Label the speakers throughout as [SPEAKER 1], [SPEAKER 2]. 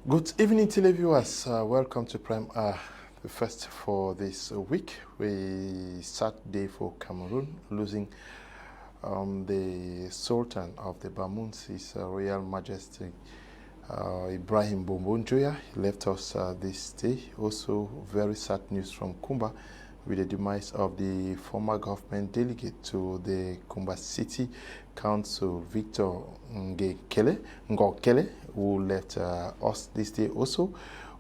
[SPEAKER 1] Good evening, televiewers. Welcome to Prime R, the first for this week. We Saturday for Cameroon, losing the Sultan of the Bamoons, His Royal Majesty Ibrahim Bombonjoya. He left us this day. Also, very sad news from Kumba with the demise of the former government delegate to the Kumba City Council, Victor Ngokele, who left us this day also.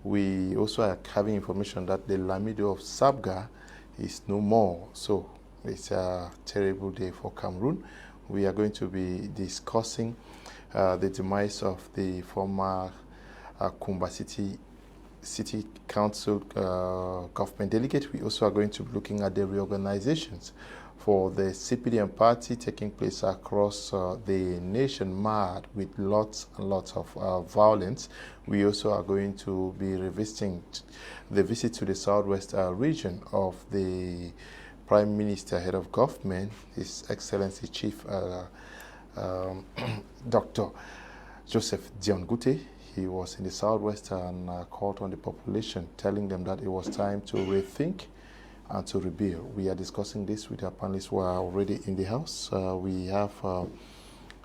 [SPEAKER 1] We also are having information that the Lamido of Sabga is no more. So it's a terrible day for Cameroon. We are going to be discussing the demise of the former Kumba City Council government delegate. We also are going to be looking at the reorganizations for the CPDM party taking place across the nation, marred with lots and lots of violence. We also are going to be revisiting the visit to the southwest region of the Prime Minister, head of government, His Excellency Chief Dr. Joseph Dion-Gute. He was in the southwest and called on the population, telling them that it was time to rethink and to rebuild. We are discussing this with our panelists who are already in the house. We have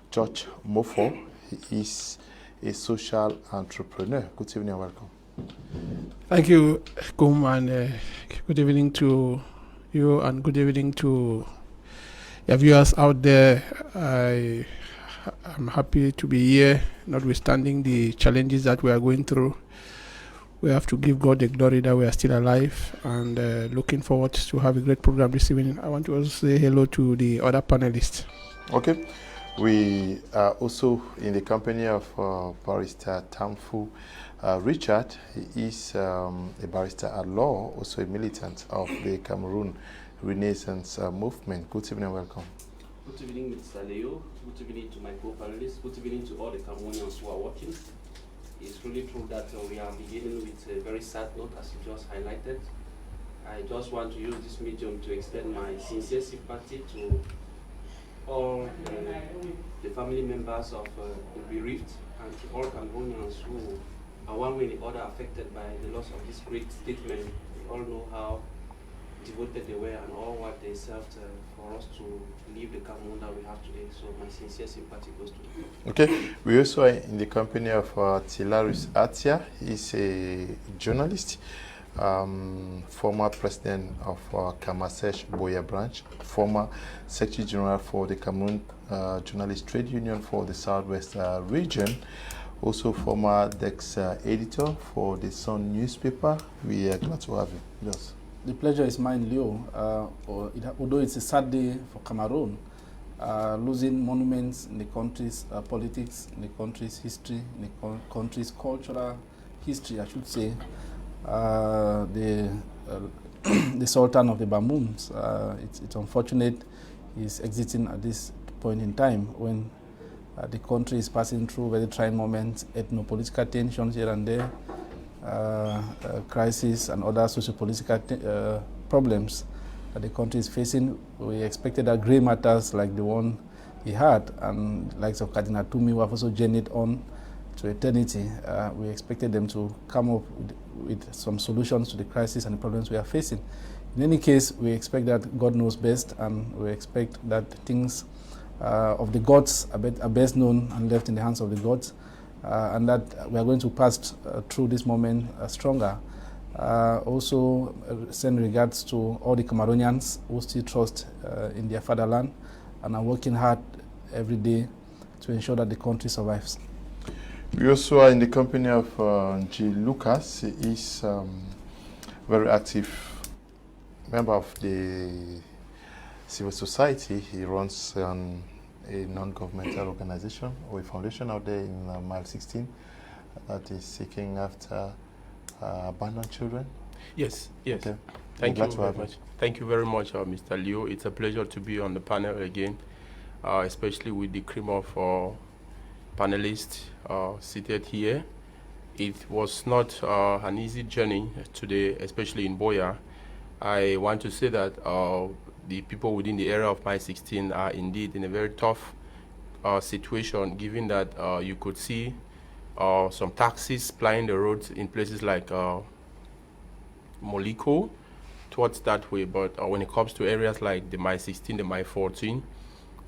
[SPEAKER 1] George Mofor. He is a social entrepreneur. Good evening and welcome.
[SPEAKER 2] Thank you, Kum, and good evening to you, and good evening to your viewers out there. I'm happy to be here, notwithstanding the challenges that we are going through. We have to give God the glory that we are still alive, and looking forward to have a great program this evening. I want to also say hello to the other panelists.
[SPEAKER 1] Okay. We are also in the company of Barrister Tamfu Richard. He is a barrister at law, also a militant of the Cameroon Renaissance movement. Good evening and welcome.
[SPEAKER 3] Good evening, Mr. Leo. Good evening to my co-panelists. Good evening to all the Cameroonians who are watching. It's really true that we are beginning with a very sad note, as you just highlighted. I just want to use this medium to extend my sincere sympathy to all the family members of the bereaved, and to all Cameroonians who are one way or the other affected by the loss of this great statesman. We all know how devoted they were and all what they served for us to leave the Cameroon that we have today. So my sincere sympathy goes to them.
[SPEAKER 1] Okay, we also are in the company of Tilarious Atia. He's a journalist, former president of Kamasesh Boya branch, former Secretary General for the Cameroon Journalist Trade Union for the Southwest region, also former Dex editor for the Sun newspaper. We are glad to have you. Yes.
[SPEAKER 4] The pleasure is mine, Leo. Although it's a sad day for Cameroon, losing monuments in the country's politics, in the country's history, in the country's cultural history, I should say, the Sultan of the Bamoons. It's unfortunate he's exiting at this point in time when the country is passing through very trying moments, ethno-political tensions here and there, crisis and other socio-political problems that the country is facing. We expected that grey matters like the one he had, and likes of Cardinal Tumi, who have also journeyed on to eternity. We expected them to come up with some solutions to the crisis and the problems we are facing. In any case, we expect that God knows best, and we expect that things of the gods are best known and left in the hands of the gods. And that we are going to pass through this moment stronger. Also send regards to all the Cameroonians who still trust in their fatherland and are working hard every day to ensure that the country survives.
[SPEAKER 1] We also are in the company of G. Lucas. He is very active member of the civil society. He runs a non-governmental organization or a foundation out there in Mile 16 that is seeking after abandoned children.
[SPEAKER 5] Yes.
[SPEAKER 1] Okay.
[SPEAKER 5] Thank you very much. Thank you very much, Mr. Leo. It's a pleasure to be on the panel again, especially with the cream of panelists seated here. It was not an easy journey today, especially in Boya. I want to say that the people within the area of Mile 16 are indeed in a very tough situation, given that you could see some taxis plying the roads in places like Moliko, towards that way. But when it comes to areas like the Mile 16, the Mile 14,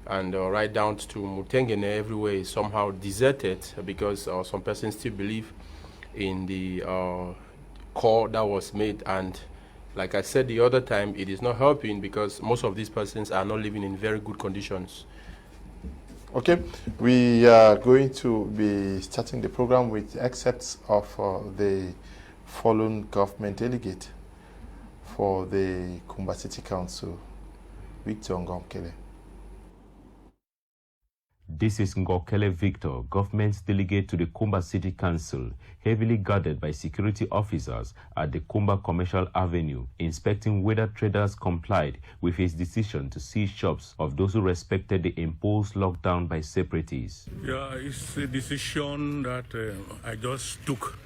[SPEAKER 5] and right down to Mutengene, everywhere is somehow deserted because some persons still believe in the call that was made. And like I said the other time, it is not helping because most of these persons are not living in very good conditions.
[SPEAKER 1] Okay, we are going to be starting the program with excerpts of the fallen government delegate for the Kumba City Council, Victor Ngokele.
[SPEAKER 6] This is Ngokele Victor, government delegate to the Kumba City Council, heavily guarded by security officers at the Kumba Commercial Avenue, inspecting whether traders complied with his decision to seize shops of those who respected the imposed lockdown by separatists.
[SPEAKER 7] Yeah, it's a decision that I just took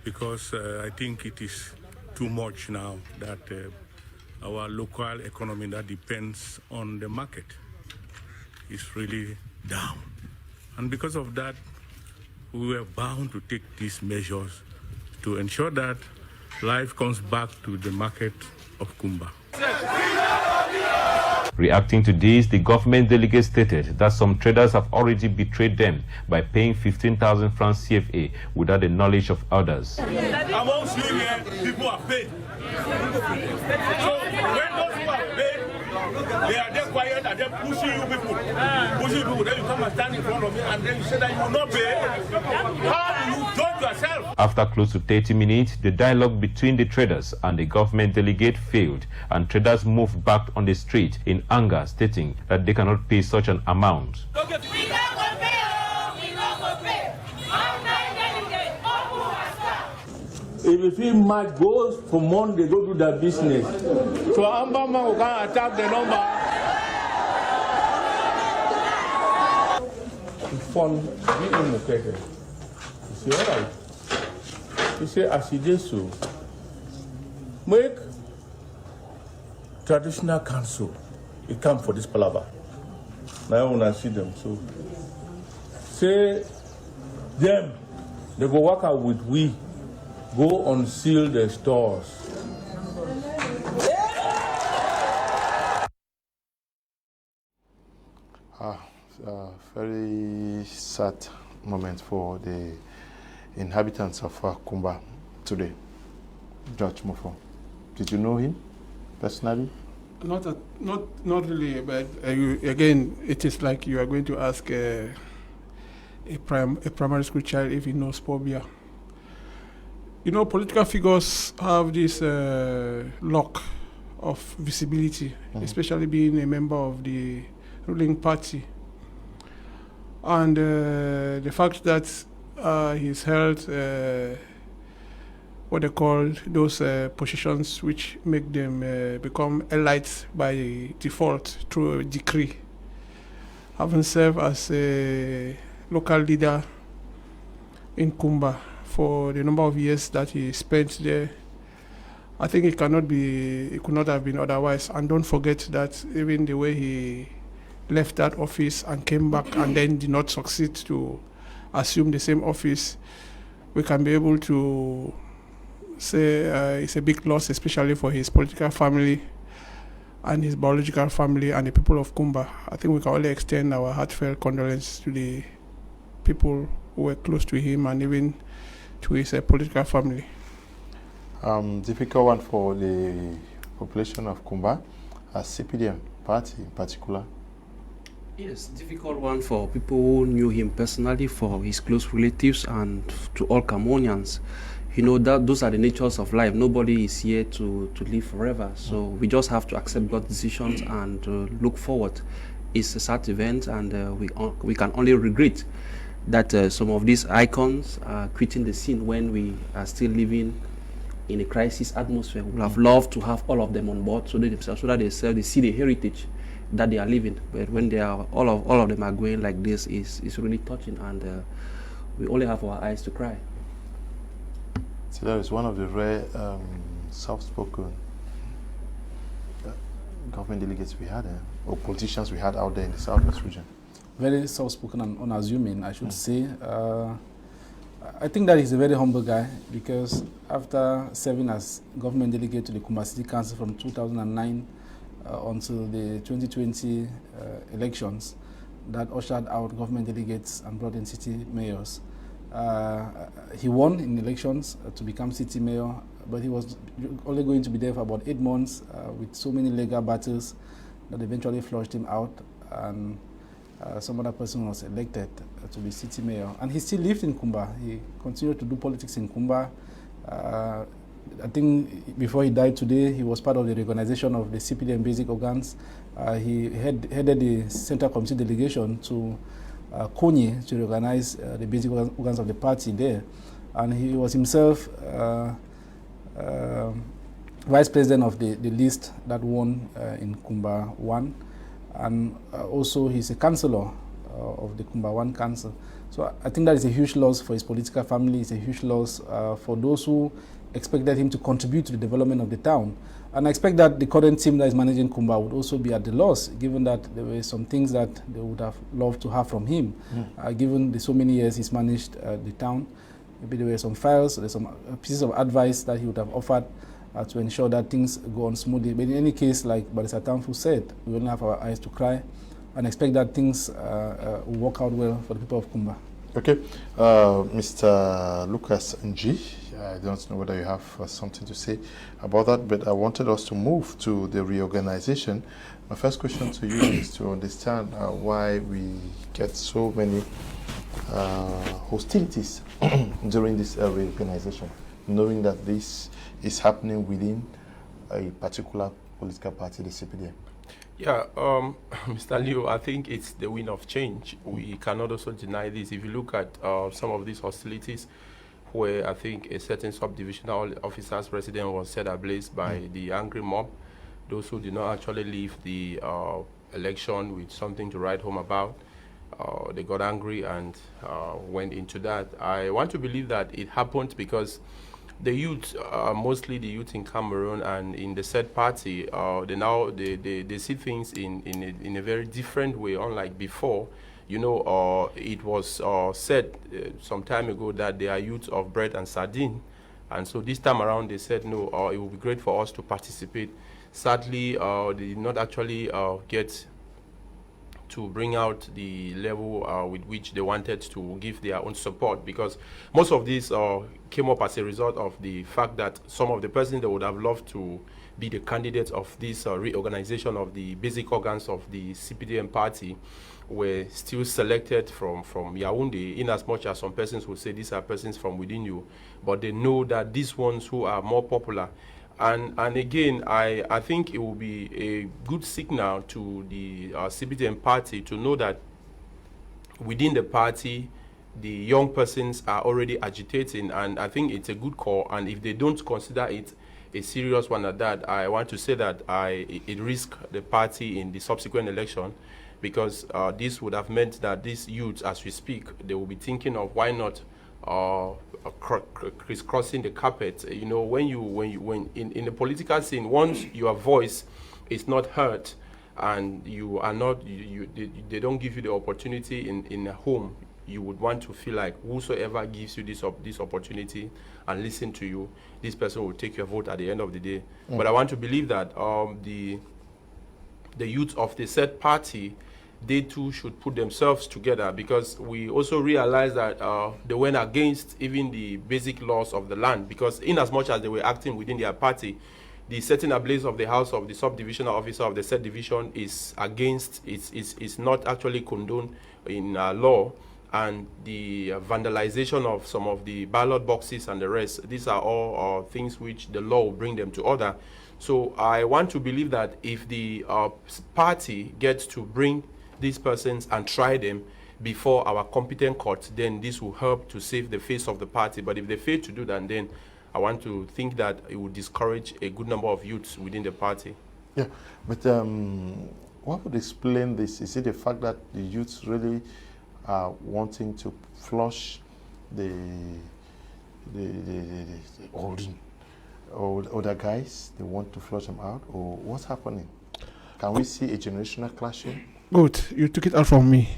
[SPEAKER 7] because I think it is too much now that our local economy that depends on the market is really down. And because of that, we were bound to take these measures to ensure that life comes back to the market of Kumba.
[SPEAKER 6] Reacting to this, the government delegate stated that some traders have already betrayed them by paying 15,000 francs CFA without the knowledge of others.
[SPEAKER 7] Amongst you here, people are paid. So when those who are paid, they are there quiet and then pushing you people. Then you come and stand in front of me and then you say that you will not pay. How do you judge yourself?
[SPEAKER 6] After close to 30 minutes, the dialogue between the traders and the government delegate failed, and traders moved back on the street in anger, stating that they cannot pay such an amount.
[SPEAKER 8] If you feel much goes for Monday, go do their business. So Ambama will can attack the number. Fun, be in the paper. You see, all right. You say, as you do so, make traditional council, it come for this palaver. Now when I see them, so say them, they go work out with we. Go unseal the stores.
[SPEAKER 1] Very sad moment for the inhabitants of Kumba today. Judge Mofor, did you know him personally?
[SPEAKER 2] Not really, but again, it is like you are going to ask a primary school child if he knows Pobia. You know, political figures have this lock of visibility, especially being a member of the ruling party. And the fact that he's held what they call those positions which make them become elites by default through a decree, having served as a local leader in Kumba for the number of years that he spent there, I think it could not have been otherwise. And don't forget that even the way he left that office and came back and then did not succeed to assume the same office, we can be able to say it's a big loss, especially for his political family and his biological family and the people of Kumba. I think we can only extend our heartfelt condolences to the people who were close to him and even to his political family.
[SPEAKER 1] Difficult one for the population of Kumba, as CPDM party in particular.
[SPEAKER 3] Yes, difficult one for people who knew him personally, for his close relatives, and to all Cameroonians. You know, that those are the natures of life. Nobody is here to live forever. So we just have to accept God's decisions and look forward. It's a sad event, and we can only regret that some of these icons are quitting the scene when we are still living in a crisis atmosphere. We would have loved to have all of them on board so that they see the heritage that they are living. But when they are all of them are going like this, is really touching, and we only have our eyes to cry.
[SPEAKER 1] Tilarious, one of the rare soft-spoken government delegates we had, or politicians we had out there in the Southwest region.
[SPEAKER 4] Very soft-spoken and unassuming, I should say. I think that he's a very humble guy, because after serving as government delegate to the Kumba City Council from 2009 until the 2020 elections that ushered out government delegates and brought in city mayors, he won in elections to become city mayor, but he was only going to be there for about 8 months with so many legal battles that eventually flushed him out, and some other person was elected to be city mayor. And he still lived in Kumba. He continued to do politics in Kumba. I think before he died today, he was part of the reorganization of the CPDM basic organs. He headed the Central Committee delegation to Konyi to reorganize the basic organs of the party there. And he was himself vice president of the list that won in Kumba 1. And also he's a councillor of the Kumba 1 Council. So I think that is a huge loss for his political family. It's a huge loss for those who expected him to contribute to the development of the town. And I expect that the current team that is managing Kumba would also be at the loss, given that there were some things that they would have loved to have from him, given the so many years he's managed the town. Maybe there were some files, there's some pieces of advice that he would have offered to ensure that things go on smoothly. But in any case, like Barrister Tamfu said, we only have our eyes to cry and expect that things will work out well for the people of Kumba.
[SPEAKER 1] Okay, Mr. Lucas Nji, I don't know whether you have something to say about that, but I wanted us to move to the reorganization. My first question to you is to understand why we get so many hostilities during this reorganization, knowing that this is happening within a particular political party, the CPDM.
[SPEAKER 5] Yeah, Mr. Leo, I think it's the wind of change. We cannot also deny this. If you look at some of these hostilities, where I think a certain subdivisional officer's residence was set ablaze by the angry mob, those who did not actually leave the election with something to write home about, they got angry and went into that. I want to believe that it happened because the youth, mostly the youth in Cameroon and in the said party, they see things in a very different way, unlike before. You know, it was said some time ago that they are youth of bread and sardine. And so this time around they said, no, it would be great for us to participate. Sadly, they did not actually get to bring out the level with which they wanted to give their own support, because most of this came up as a result of the fact that some of the persons they would have loved to be the candidates of this reorganization of the basic organs of the CPDM party were still selected from Yaoundé, in as much as some persons will say these are persons from within you, but they know that these ones who are more popular. And again, I think it will be a good signal to the CPDM party to know that within the party, the young persons are already agitating, and I think it's a good call. And if they don't consider it a serious one at that, I want to say that it risks the party in the subsequent election, because this would have meant that these youths, as we speak, they will be thinking of why not crisscrossing the carpet. You know, when in the political scene, once your voice is not heard and you are not, they don't give you the opportunity in a home, you would want to feel like whosoever gives you this opportunity and listen to you, this person will take your vote at the end of the day. But I want to believe that the youth of the said party, they too should put themselves together, because we also realize that they went against even the basic laws of the land, because in as much as they were acting within their party, the setting ablaze of the house of the subdivisional officer of the said division is against, it's not actually condoned in law, and the vandalization of some of the ballot boxes and the rest, these are all things which the law will bring them to order. So I want to believe that if the party gets to bring these persons and try them before our competent court, then this will help to save the face of the party. But if they fail to do that, then I want to think that it will discourage a good number of youths within the party.
[SPEAKER 1] Yeah, but what would explain this? Is it the fact that the youths really are wanting to flush the older guys? They want to flush them out, or what's happening? Can we see a generational clash here?
[SPEAKER 2] Good, you took it out from me.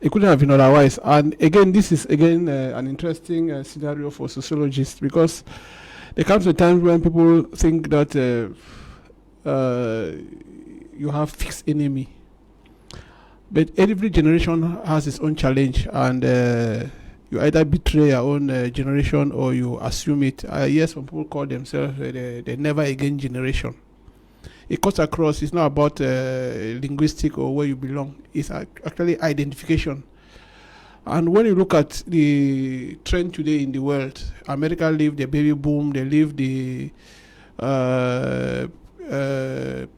[SPEAKER 2] It couldn't have been otherwise. And again, this is an interesting scenario for sociologists, because there comes a time when people think that you have fixed enemy. But every generation has its own challenge, and you either betray your own generation or you assume it. Yes, some people call themselves the never again generation. It cuts across. It's not about linguistic or where you belong. It's actually identification. And when you look at the trend today in the world, America lived the baby boom, they lived the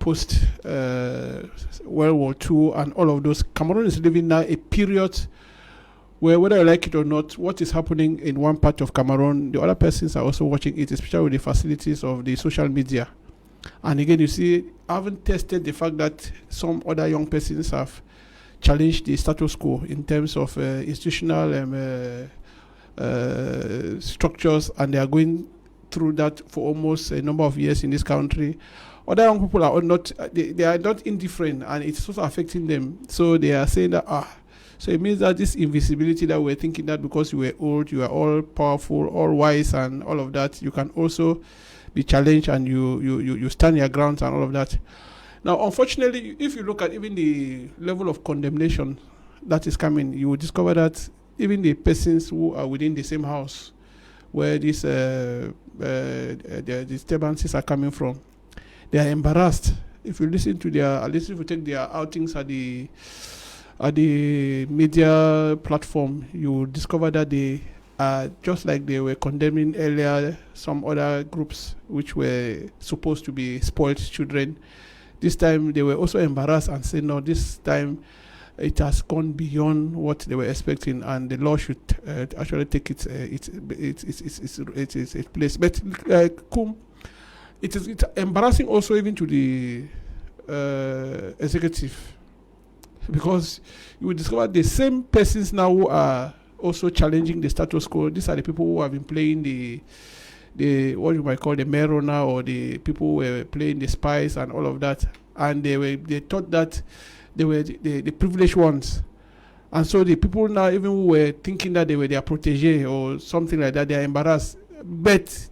[SPEAKER 2] post World War II and all of those. Cameroon is living now a period where, whether you like it or not, what is happening in one part of Cameroon, the other persons are also watching it, especially with the facilities of the social media. And again, you see, I haven't tested the fact that some other young persons have challenged the status quo in terms of institutional structures, and they are going through that for almost a number of years in this country. Other young people are not, they are not indifferent, and it's also affecting them. So they are saying that, so it means that this invisibility that we're thinking that because you were old, you are all powerful, all wise, and all of that, you can also be challenged, and you stand your grounds and all of that. Now, unfortunately, if you look at even the level of condemnation that is coming, you will discover that even the persons who are within the same house where these the disturbances are coming from, they are embarrassed. If you listen to at least if you take their outings at the media platform, you will discover that they are just like they were condemning earlier some other groups which were supposed to be spoiled children. This time they were also embarrassed and said, no, this time it has gone beyond what they were expecting, and the law should actually take its place. But Kum, it's embarrassing also even to the executive, because you will discover the same persons now who are also challenging the status quo. These are the people who have been playing the what you might call the Merona, or the people who were playing the spies and all of that, and they thought that they were the privileged ones. And so the people now, even who were thinking that they were their protege or something like that, they are embarrassed. But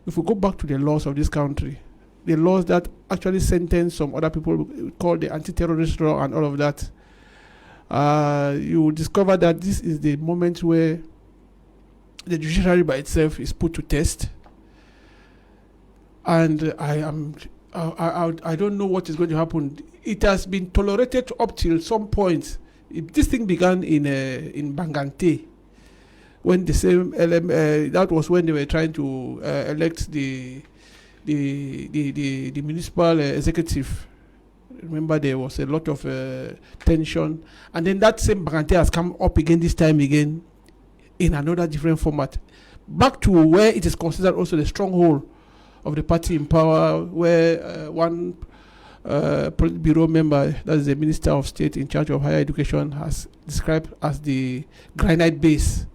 [SPEAKER 2] if we go back to the laws of this country, the laws that actually sentence some other people called the anti-terrorist law and all of that, you will discover that this is the moment where the judiciary by itself is put to test. And I don't know what is going to happen. It has been tolerated up till some point. This thing began in Bangante, when the same that was when they were trying to elect the municipal executive. Remember, there was a lot of tension, and then that same Bangante has come up again this time again in another different format, back to where it is considered also the stronghold of the party in power, where one Politburo member, that is the Minister of State in charge of higher education, has described as the granite base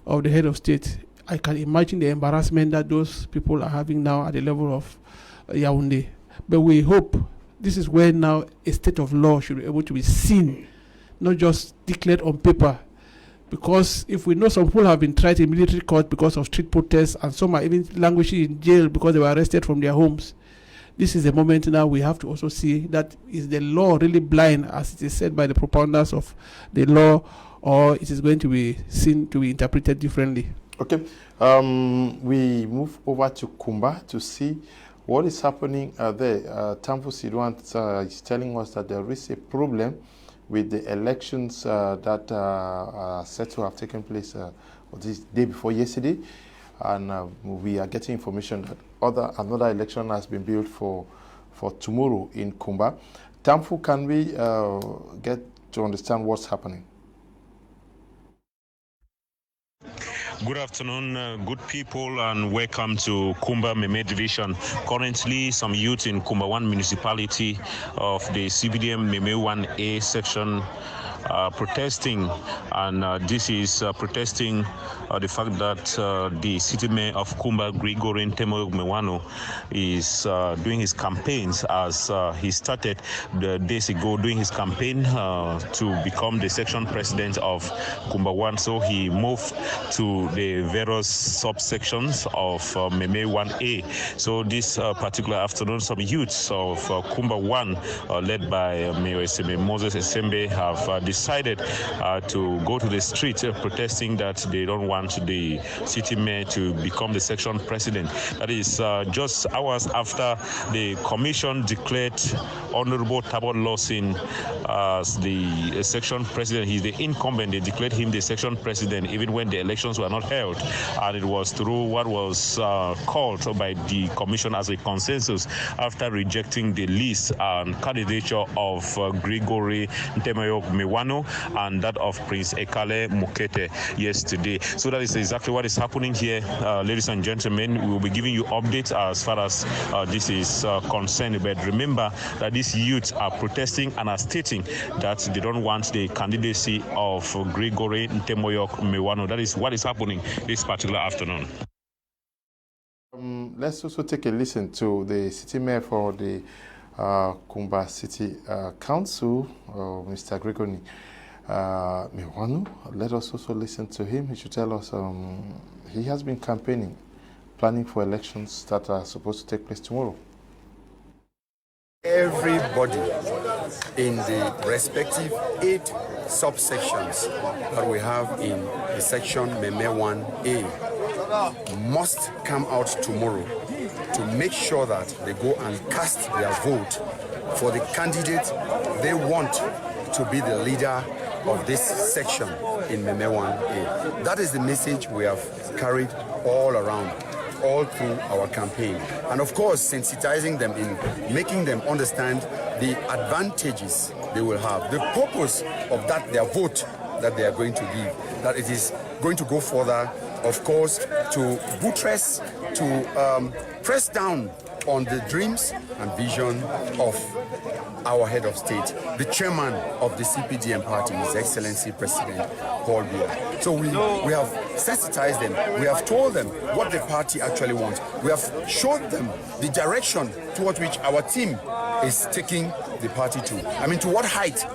[SPEAKER 2] of the head of state. I can imagine the embarrassment that those people are having now at the level of Yaoundé. But we hope this is where now a state of law should be able to be seen, not just declared on paper. Because if we know some people have been tried in military court because of street protests, and some are even languishing in jail because they were arrested from their homes, this is the moment now we have to also see that is the law really blind, as it is said by the propounders of the law, or it is going to be seen to be interpreted differently.
[SPEAKER 1] Okay, we move over to Kumba to see what is happening there. Tamfu Sidwan is telling us that there is a problem with the elections that are set to have taken place this day before yesterday, and we are getting information that another election has been built for tomorrow in Kumba. Tamfu, can we get to understand what's happening?
[SPEAKER 9] Good afternoon, good people, and welcome to Kumba Meme Division. Currently, some youth in Kumba 1 municipality of the CPDM Meme 1A section protesting, and this is protesting the fact that the city mayor of Kumba, Gregory Ntemoyok is doing his campaigns as he started days ago doing his campaign to become the section president of Kumba 1. So he moved to the various subsections of Meme 1A. So this particular afternoon, some youths of Kumba 1, led by Mayor Moses Esembe, have decided to go to the street protesting that they don't want the city mayor to become the section president. That is just hours after the commission declared Honorable Tabor Lawson as the section president. He's the incumbent. They declared him the section president even when the elections were not held, and it was through what was called by the commission as a consensus after rejecting the list and candidature of Gregory Ntemoyok Mewano and that of Prince Ekale Mukete yesterday. So that is exactly what is happening here, ladies and gentlemen. We will be giving you updates as far as this is concerned. But remember that these youths are protesting and are stating that they don't want the candidacy of Gregory Ntemoyok Mewano. That is what is happening this particular afternoon.
[SPEAKER 1] Let's also take a listen to the city mayor for the Kumba City Council, Mr. Gregory Mewano. Let us also listen to him. He should tell us he has been campaigning, planning for elections that are supposed to take place tomorrow.
[SPEAKER 10] Everybody in the respective 8 subsections that we have in the section Meme 1A must come out tomorrow to make sure that they go and cast their vote for the candidate they want to be the leader of this section in Meme 1A. That is the message we have carried all around, all through our campaign. And of course, sensitizing them in making them understand the advantages they will have, the purpose of that, their vote that they are going to give, that it is going to go further, of course, to buttress, to press down on the dreams and vision of our head of state, the chairman of the CPDM party, His Excellency President Paul Biya. So we have sensitized them. We have told them what the party actually wants. We have showed them the direction towards which our team is taking the party to. I mean, to what height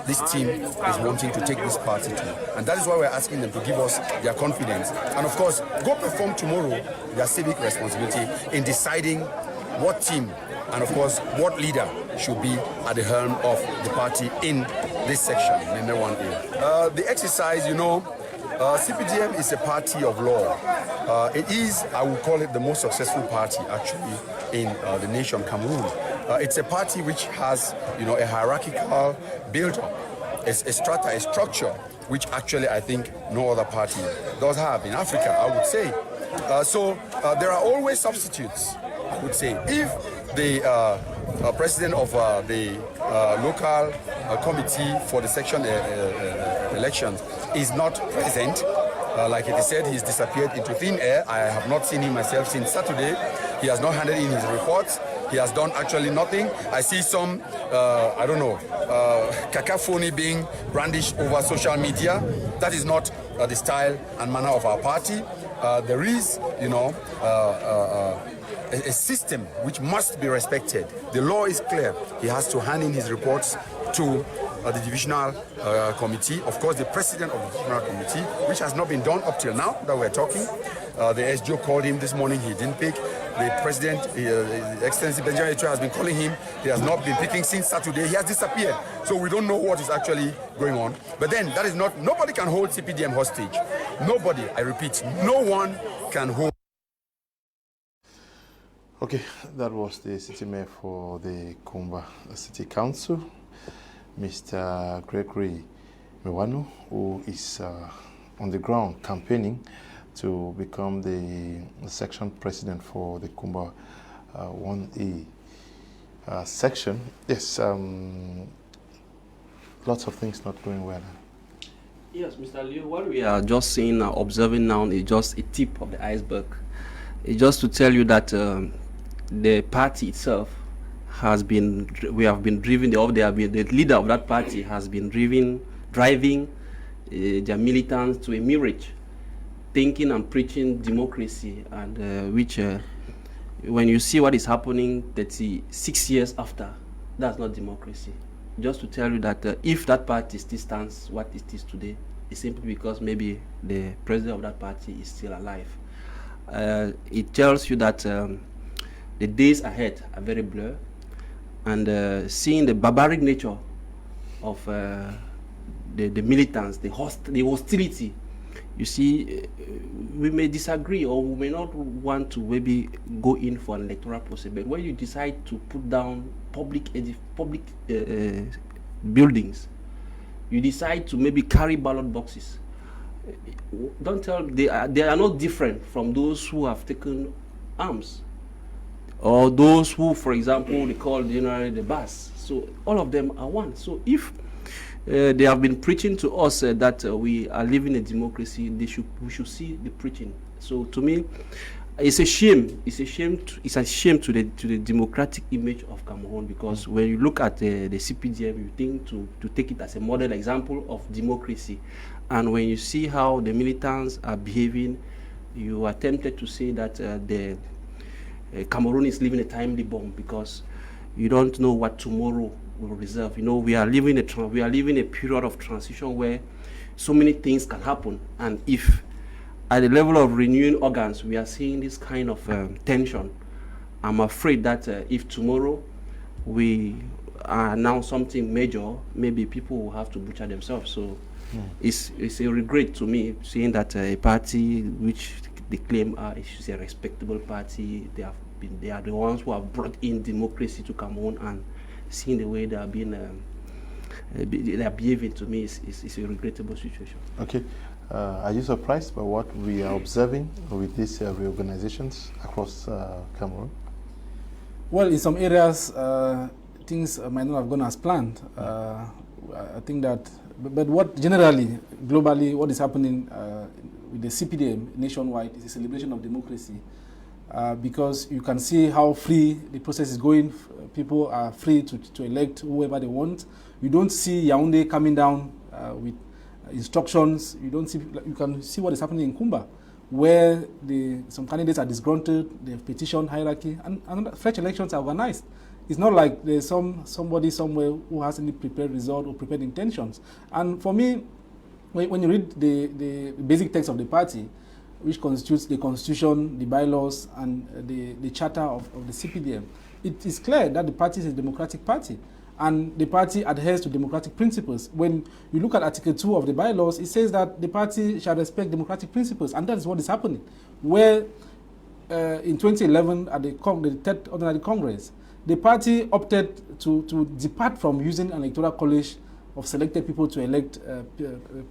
[SPEAKER 10] this team is wanting to take this party to. And that is why we're asking them to give us their confidence. And of course, go perform tomorrow their civic responsibility in deciding what team and of course what leader should be at the helm of the party in this section, Meme 1A. The exercise, you know, CPDM is a party of law. It is, I would call it, the most successful party actually in the nation, Cameroon. It's a party which has, you know, a hierarchical build-up, a strata, a structure, which actually I think no other party does have in Africa, I would say. So there are always substitutes, I would say. If the president of the local committee for the section elections is not present, like it is said, he's disappeared into thin air. I have not seen him myself since Saturday. He has not handed in his reports. He has done actually nothing. I see some, I don't know, cacophony being brandished over social media. That is not the style and manner of our party. There is, you know, a system which must be respected. The law is clear. He has to hand in his reports to the divisional committee. Of course, the president of the divisional committee, which has not been done up till now that we're talking. The SGO called him this morning. He didn't pick. The president, His Excellency Benjamin Atia, has been calling him. He has not been picking since Saturday. He has disappeared. So we don't know what is actually going on. But then that is not, nobody can hold CPDM hostage. Nobody, I repeat, no one can hold.
[SPEAKER 1] Okay, that was the city mayor for the Kumba City Council, Mr. Gregory Mewano, who is on the ground campaigning to become the section president for the Kumba 1A section. Yes, lots of things not going well.
[SPEAKER 3] Yes, Mr. Leo, what we are just seeing now, observing now, is just a tip of the iceberg. It's just to tell you that the party itself has been, we have been driven, the leader of that party has been driven driving their militants to a mirage, thinking and preaching democracy, and which, when you see what is happening 36 years after, that's not democracy. Just to tell you that if that party still stands what it is today, it's simply because maybe the president of that party is still alive. It tells you that the days ahead are very blurred, and seeing the barbaric nature of the militants, the hostility, you see, we may disagree or we may not want to maybe go in for an electoral process, but when you decide to put down public buildings, you decide to maybe carry ballot boxes, don't tell, they are not different from those who have taken arms, or those who, for example, they call generally the bus. So all of them are one. So if they have been preaching to us that we are living a democracy, we should see the preaching. So to me, it's a shame. It's a shame to the democratic image of Cameroon, because when you look at the CPDM, you think to take it as a model example of democracy, and when you see how the militants are behaving, you are tempted to say that Cameroon is living a timely bomb, because you don't know what tomorrow will reserve. You know, we are living a period of transition where so many things can happen, and if at the level of renewing organs we are seeing this kind of tension, I'm afraid that if tomorrow we announce something major, maybe people will have to butcher themselves. So it's a regret to me seeing that a party which they claim is a respectable party, they are the ones who have brought in democracy to Cameroon, and seeing the way they are behaving, to me is a regrettable situation.
[SPEAKER 1] Okay. Are you surprised by what we are observing with these reorganizations across Cameroon?
[SPEAKER 4] Well, in some areas, things might not have gone as planned. I think that, but what generally, globally, what is happening with the CPDM nationwide is a celebration of democracy, because you can see how free the process is going. People are free to elect whoever they want. You don't see Yaoundé coming down with instructions. You can see what is happening in Kumba, where some candidates are disgruntled, they have petition hierarchy, and fresh elections are organized. It's not like there's somebody somewhere who has any prepared result or prepared intentions. And for me, when you read the basic text of the party, which constitutes the constitution, the bylaws, and the charter of the CPDM, it is clear that the party is a democratic party, and the party adheres to democratic principles. When you look at Article 2 of the bylaws, it says that the party shall respect democratic principles, and that is what is happening. Where in 2011, at the Third Ordinary Congress, the party opted to depart from using an electoral college of selected people to elect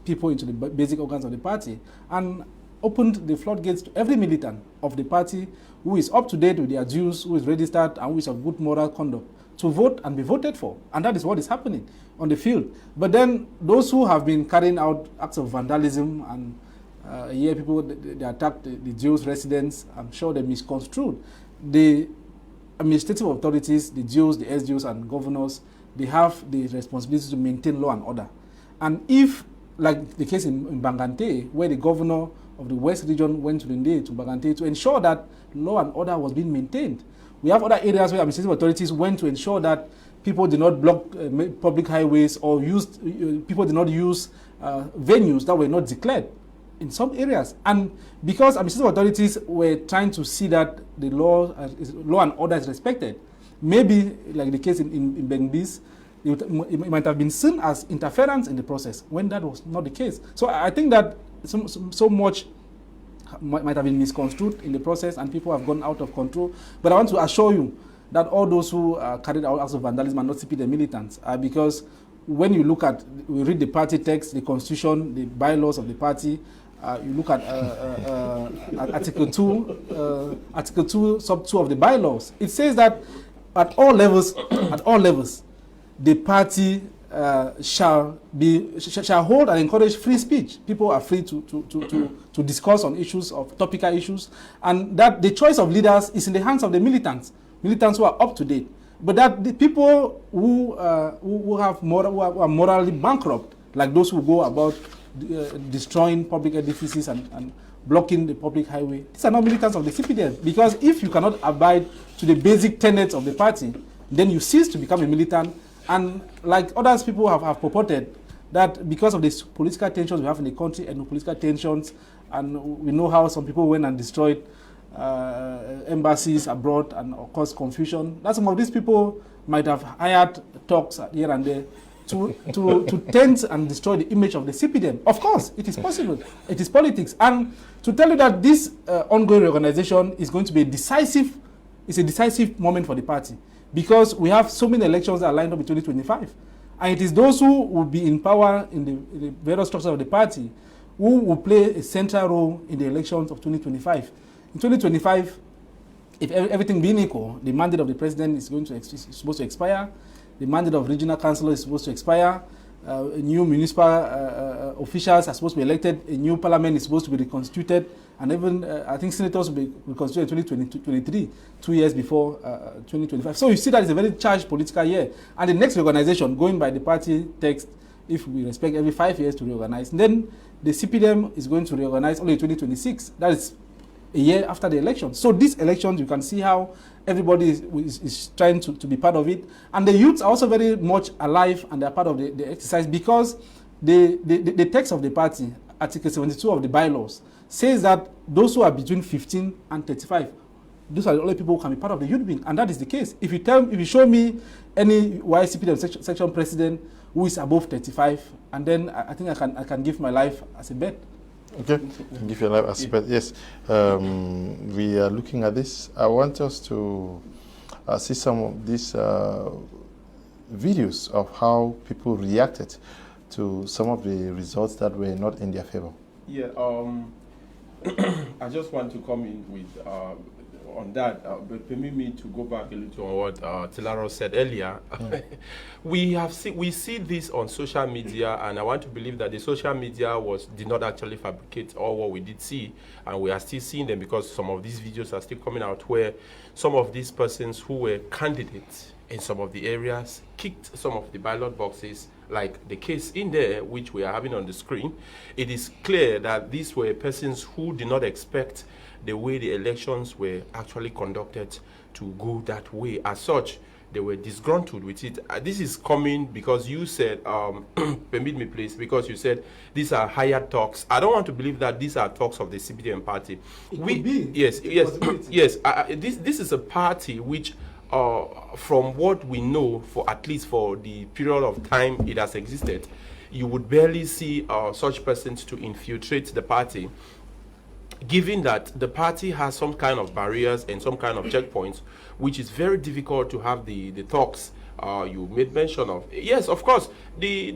[SPEAKER 4] people into the basic organs of the party, and opened the floodgates to every militant of the party who is up to date with their dues, who is registered, and who is of good moral conduct, to vote and be voted for. And that is what is happening on the field. But then those who have been carrying out acts of vandalism, and here people, they attacked the Jews residents, I'm sure they misconstrued. The administrative authorities, the Jews, the SDOs, and governors, they have the responsibility to maintain law and order. And if, like the case in Bangante, where the governor of the West region went to Bangante to ensure that law and order was being maintained. We have other areas where administrative authorities went to ensure that people did not block public highways, or people did not use venues that were not declared in some areas. And because administrative authorities were trying to see that the law and order is respected, maybe like the case in Bengbis, it might have been seen as interference in the process, when that was not the case. So I think that so much might have been misconstrued in the process, and people have gone out of control. But I want to assure you that all those who carried out acts of vandalism are not CPDM militants, because when you read the party text, the constitution, the bylaws of the party, you look at Article 2, sub 2 of the bylaws, it says that at all levels, the party shall hold and encourage free speech. People are free to discuss on topical issues, and that the choice of leaders is in the hands of the militants who are up to date. But that the people who are morally bankrupt, like those who go about destroying public edifices and blocking the public highway. These are not militants of the CPDM, because if you cannot abide to the basic tenets of the party, then you cease to become a militant. And like others people have purported, that because of the political tensions we have in the country and political tensions, and we know how some people went and destroyed embassies abroad and caused confusion, that some of these people might have hired talks here and there to taint and destroy the image of the CPDM. Of course, it is possible. It is politics. And to tell you that this ongoing reorganization is going to be a decisive moment for the party, because we have so many elections that are lined up in 2025. And it is those who will be in power in the various structures of the party who will play a central role in the elections of 2025. In 2025, if everything being equal, the mandate of the president is supposed to expire. The mandate of regional councillor is supposed to expire. New municipal officials are supposed to be elected. A new parliament is supposed to be reconstituted. And even, I think senators will be reconstituted in 2023, 2 years before 2025. So you see that it's a very charged political year. And the next reorganization, going by the party text, if we respect every 5 years to reorganize, then the CPDM is going to reorganize only in 2026. That is a year after the election. So these elections, you can see how everybody is trying to be part of it. And the youths are also very much alive and they're part of the exercise, because the text of the party, Article 72 of the bylaws, says that those who are between 15 and 35, those are the only people who can be part of the youth wing. And that is the case. If you show me any CPDM section president who is above 35, and then I think I can give my life as a bet.
[SPEAKER 1] Okay, give your life as a bet. Yes, we are looking at this. I want us to see some of these videos of how people reacted to some of the results that were not in their favor.
[SPEAKER 5] Yeah, I just want to come in with on that, but permit me to go back a little on what Tilarious said earlier. We see this on social media, and I want to believe that the social media did not actually fabricate all what we did see, and we are still seeing them, because some of these videos are still coming out where some of these persons who were candidates in some of the areas kicked some of the ballot boxes, like the case in there which we are having on the screen. It is clear that these were persons who did not expect the way the elections were actually conducted to go that way. As such, they were disgruntled with it. This is coming because you said, permit me please, because you said these are hired talks. I don't want to believe that these are talks of the CPDM party.
[SPEAKER 4] It could be.
[SPEAKER 5] Yes. This is a party which, from what we know, for at least for the period of time it has existed, you would barely see such persons to infiltrate the party, given that the party has some kind of barriers and some kind of checkpoints, which is very difficult to have the talks you made mention of. Yes, of course, the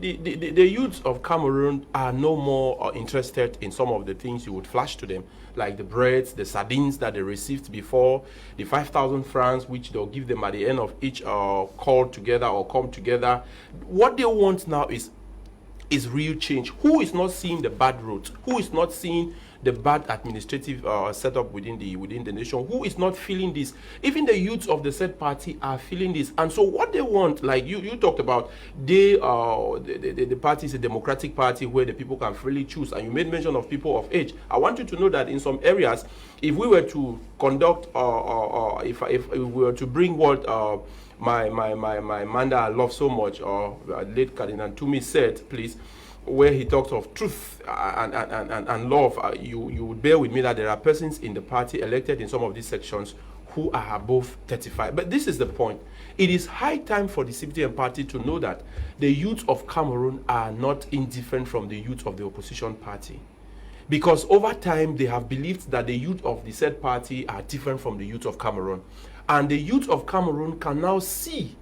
[SPEAKER 5] youth of Cameroon are no more interested in some of the things you would flash to them, like the breads, the sardines that they received before, the 5,000 francs which they'll give them at the end of each call together or come together. What they want now is real change. Who is not seeing the bad roads? Who is not seeing the bad administrative setup within the nation? Who is not feeling this? Even the youths of the said party are feeling this. And so what they want, like you talked about, the party is a democratic party where the people can freely choose, and you made mention of people of age. I want you to know that in some areas, if we were to conduct, if we were to bring what my man that I love so much, or late Cardinal Tumi said, please, where he talks of truth and love, you would bear with me that there are persons in the party elected in some of these sections who are above 35. But this is the point. It is high time for the CPDM party to know that the youth of Cameroon are not indifferent from the youth of the opposition party. Because over time, they have believed that the youth of the said party are different from the youth of Cameroon. And the youth of Cameroon can now see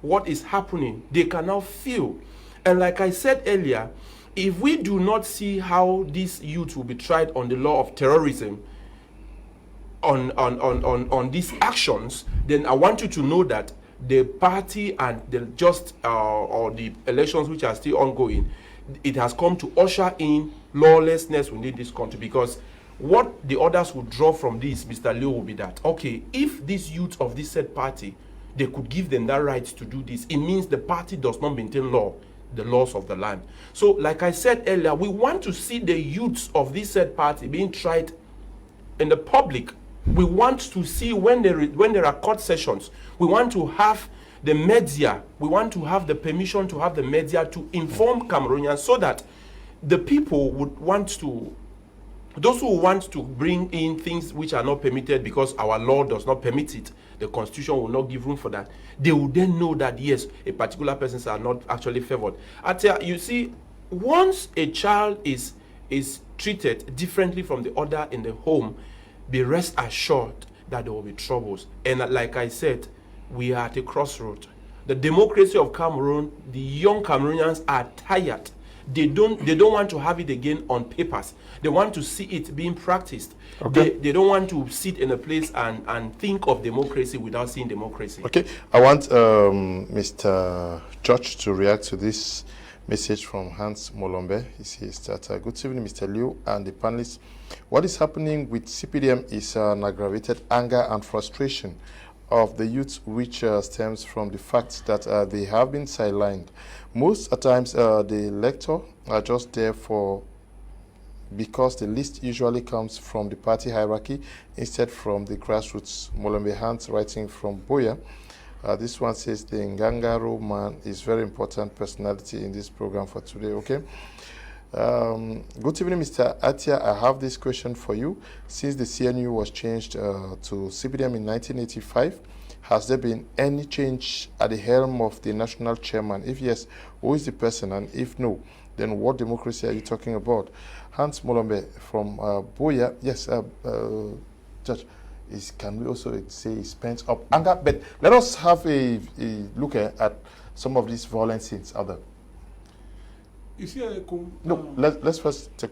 [SPEAKER 5] what is happening. They can now feel. And like I said earlier, if we do not see how these youth will be tried on the law of terrorism, on these actions, then I want you to know that the party and the or the elections which are still ongoing, it has come to usher in lawlessness within this country. Because what the others would draw from this, Mr. Leo, will be that, okay, if these youth of this said party, they could give them that right to do this, it means the party does not maintain law. the laws of the land. So, like I said earlier, we want to see the youths of this said party being tried in the public. We want to see when there are court sessions, we want to have the media, we want to have the permission to have the media to inform Cameroonians, so that the people would want to, those who want to bring in things which are not permitted because our law does not permit it, the constitution will not give room for that, they will then know that yes, a particular persons are not actually favored. Atia, you see, once a child is treated differently from the other in the home, be rest assured that there will be troubles. And like I said, we are at a crossroad. The democracy of Cameroon, the young Cameroonians are tired. They don't want to have it again on papers. They want to see it being practiced. Okay. They don't want to sit in a place and think of democracy without seeing democracy.
[SPEAKER 1] Okay, I want Mr. George to react to this message from Hans Molombe. He says that, good evening, Mr. Liu and the panelists. What is happening with CPDM is an aggravated anger and frustration of the youth, which stems from the fact that they have been sidelined. Most times the electors are just there because the list usually comes from the party hierarchy instead from the grassroots. Molembe Hans writing from Boya. This one says the Ngangaro man is very important personality in this program for today. Okay. Good evening, Mr. Atia. I have this question for you. Since the CNU was changed to CPDM in 1985, has there been any change at the helm of the national chairman? If yes, who is the person? And if no, then what democracy are you talking about? Hans Molombe from Boya. Yes, Judge, can we also say it's pent up anger? But let us have a look at some of these violent scenes out there.
[SPEAKER 2] You see,
[SPEAKER 1] no, let's first take.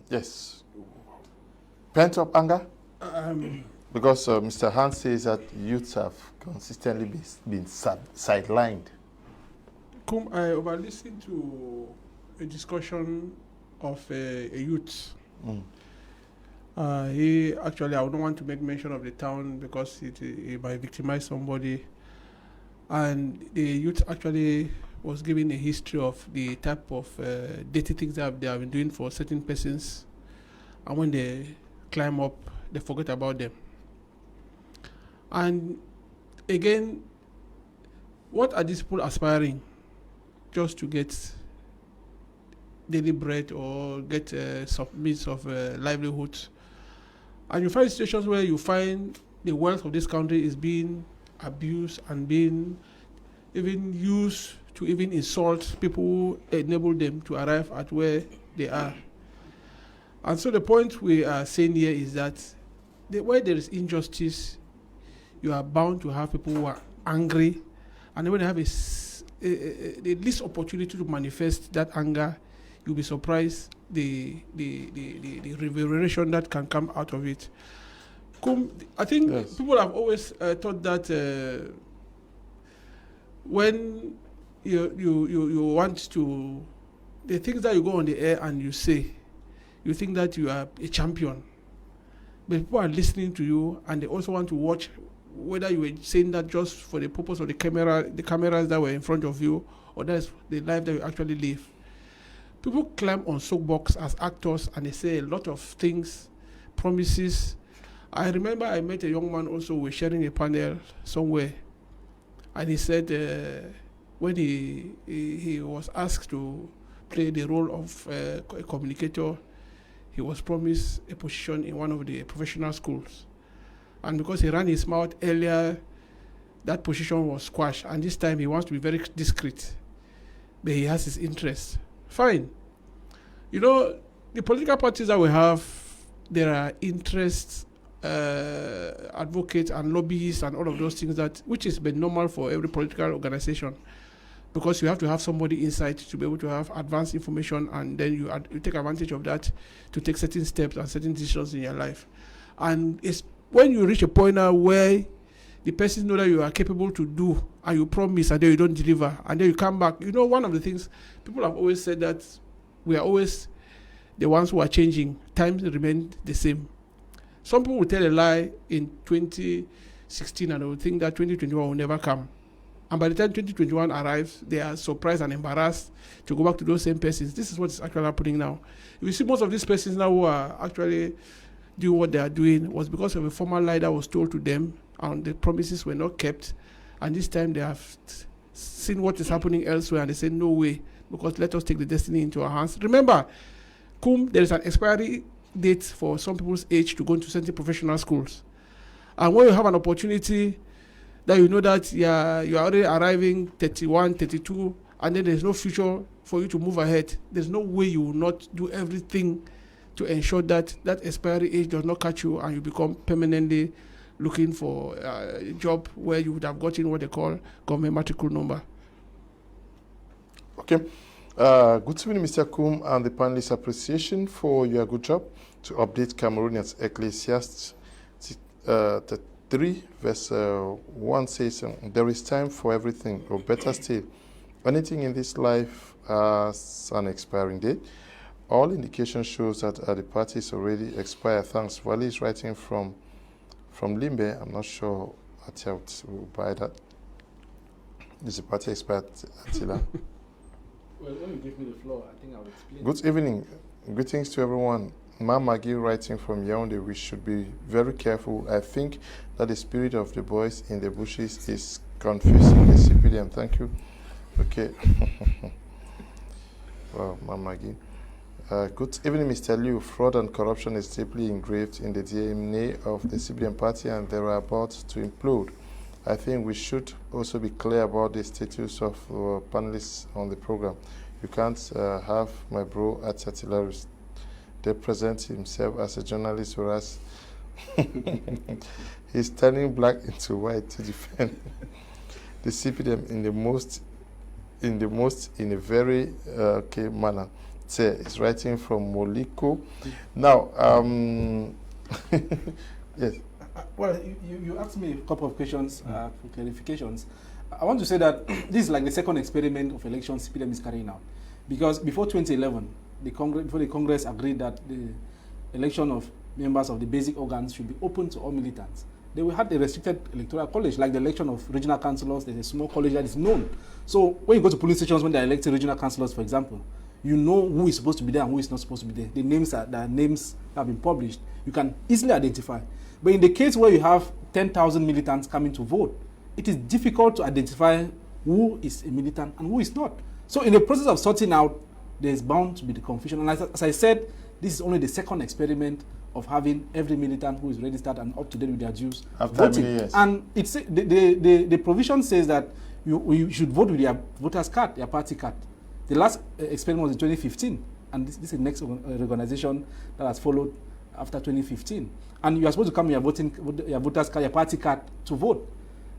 [SPEAKER 1] Yes. Pent up anger? Because Mr. Hans says that youths have consistently been sidelined.
[SPEAKER 2] Kum, I over-listened to a discussion of a youth. He actually, I don't want to make mention of the town because it might victimize somebody. And the youth actually was giving a history of the type of dirty things that they have been doing for certain persons. And when they climb up, they forget about them. And again, what are these people aspiring? Just to get daily bread or get some means of livelihood. And you find situations where you find the wealth of this country is being abused and being even used to even insult people who enable them to arrive at where they are. And so the point we are saying here is that where there is injustice, you are bound to have people who are angry, and when they have the least opportunity to manifest that anger, you'll be surprised the reverberation that can come out of it. I think people have always thought that when you want to, the things that you go on the air and you say, you think that you are a champion. But people are listening to you, and they also want to watch whether you were saying that just for the purpose of the cameras that were in front of you, or that's the life that you actually live. People climb on soapbox as actors, and they say a lot of things, promises. I remember I met a young man also, we were sharing a panel somewhere, and he said when he was asked to play the role of a communicator, he was promised a position in one of the professional schools. And because he ran his mouth earlier, that position was squashed. And this time he wants to be very discreet. But he has his interest. Fine. You know, the political parties that we have, there are interests, advocates and lobbyists and all of those things, which is been normal for every political organization. Because you have to have somebody inside to be able to have advanced information, and then you take advantage of that to take certain steps and certain decisions in your life. And it's when you reach a point now where the person knows that you are capable to do, and you promise, and then you don't deliver, and then you come back. You know, one of the things people have always said, that we are always the ones who are changing. Times remain the same. Some people will tell a lie in 2016 and they will think that 2021 will never come. And by the time 2021 arrives, they are surprised and embarrassed to go back to those same persons. This is what is actually happening now. You see, most of these persons now who are actually doing what they are doing was because of a former lie that was told to them, and the promises were not kept. And this time they have seen what is happening elsewhere, and they say, no way, because let us take the destiny into our hands. Remember, there is an expiry date for some people's age to go into certain professional schools. And when you have an opportunity that you know that you are already arriving 31, 32, and then there's no future for you to move ahead, there's no way you will not do everything to ensure that that expiry age does not catch you and you become permanently looking for a job where you would have gotten what they call government matricule number.
[SPEAKER 1] Okay. Good evening, Mr. Kum and the panelists. Appreciation for your good job to update Cameroonians. Ecclesiastes 3 verse 1 says, there is time for everything, or better still, anything in this life has an expiring date. All indication shows that the party is already expired. Thanks. Wally is writing from Limbe. I'm not sure Atia will buy that. Is the party expired, Attila?
[SPEAKER 4] Well, when you give me the floor, I think I'll explain.
[SPEAKER 1] Good evening. Greetings to everyone. Magi writing from Yaoundé, we should be very careful. I think that the spirit of the boys in the bushes is confusing the CPDM. Thank you. Okay. Wow, Magi. Good evening, Mr. Liu. Fraud and corruption is deeply engraved in the DNA of the CPDM party, and they are about to implode. I think we should also be clear about the status of panelists on the program. You can't have my bro Atia Tilarious. They present himself as a journalist, whereas he's turning black into white to defend the CPDM in a very okay manner. It's writing from Moliko. Now, yes.
[SPEAKER 4] Well, you asked me a couple of questions for clarifications. I want to say that this is like the second experiment of elections CPDM is carrying out. Because before 2011, before the Congress agreed that the election of members of the basic organs should be open to all militants, they will have a restricted electoral college, like the election of regional councillors. There's a small college that is known. So when you go to polling stations, when they're electing regional councillors, for example, you know who is supposed to be there and who is not supposed to be there. The names that have been published, you can easily identify. But in the case where you have 10,000 militants coming to vote, it is difficult to identify who is a militant and who is not. So in the process of sorting out, there's bound to be the confusion. And as I said, this is only the second experiment of having every militant who is registered and up to date with their dues voting. Years. And it's the provision says that you should vote with your voter's card, your party card. The last experiment was in 2015, and this is the next reorganization that has followed after 2015. And you are supposed to come with your voter's card, your party card to vote.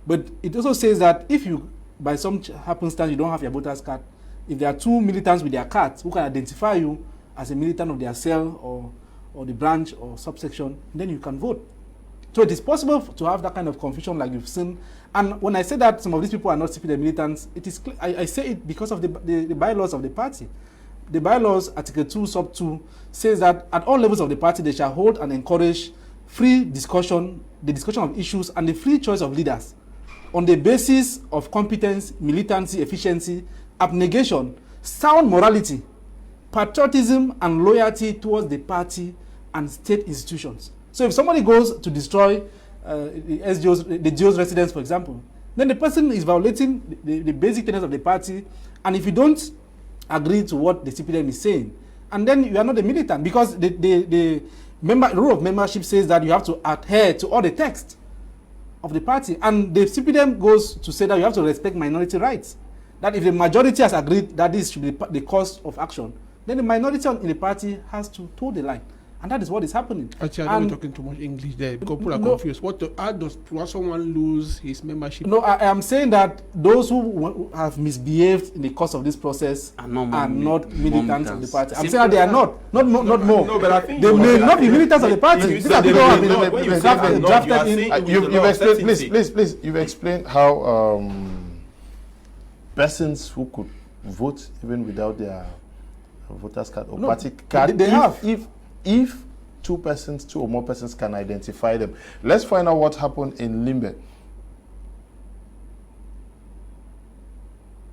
[SPEAKER 4] But it also says that if you, by some happenstance, you don't have your voter's card, if there are two militants with their cards who can identify you as a militant of their cell or the branch or subsection, then you can vote. So it is possible to have that kind of confusion like you've seen. And when I say that some of these people are not CPDM militants, it is I say it because of the bylaws of the party. The bylaws, Article 2, Sub 2, says that at all levels of the party, they shall hold and encourage free discussion, the discussion of issues, and the free choice of leaders on the basis of competence, militancy, efficiency, abnegation, sound morality, patriotism, and loyalty towards the party and state institutions. So if somebody goes to destroy the GO's residence, for example, then the person is violating the basic tenets of the party, and if you don't agree to what the CPDM is saying, and then you are not a militant, because the rule of membership says that you have to adhere to all the text of the party, and the CPDM goes to say that you have to respect minority rights, that if the majority has agreed that this should be the course of action, then the minority in the party has to toe the line. And that is what is happening.
[SPEAKER 2] Actually, I'm talking too much English there because people are confused. How does someone lose his membership?
[SPEAKER 4] No, I am saying that those who have misbehaved in the course of this process are not militants of the party. I'm saying that they are not more.
[SPEAKER 5] No, but I think
[SPEAKER 4] they may not be militants of the party. These are people who have been drafted in.
[SPEAKER 1] You've explained, please, you've explained how persons who could vote even without their voter's card or party card, if two or more persons can identify them. Let's find out what happened in Limbe.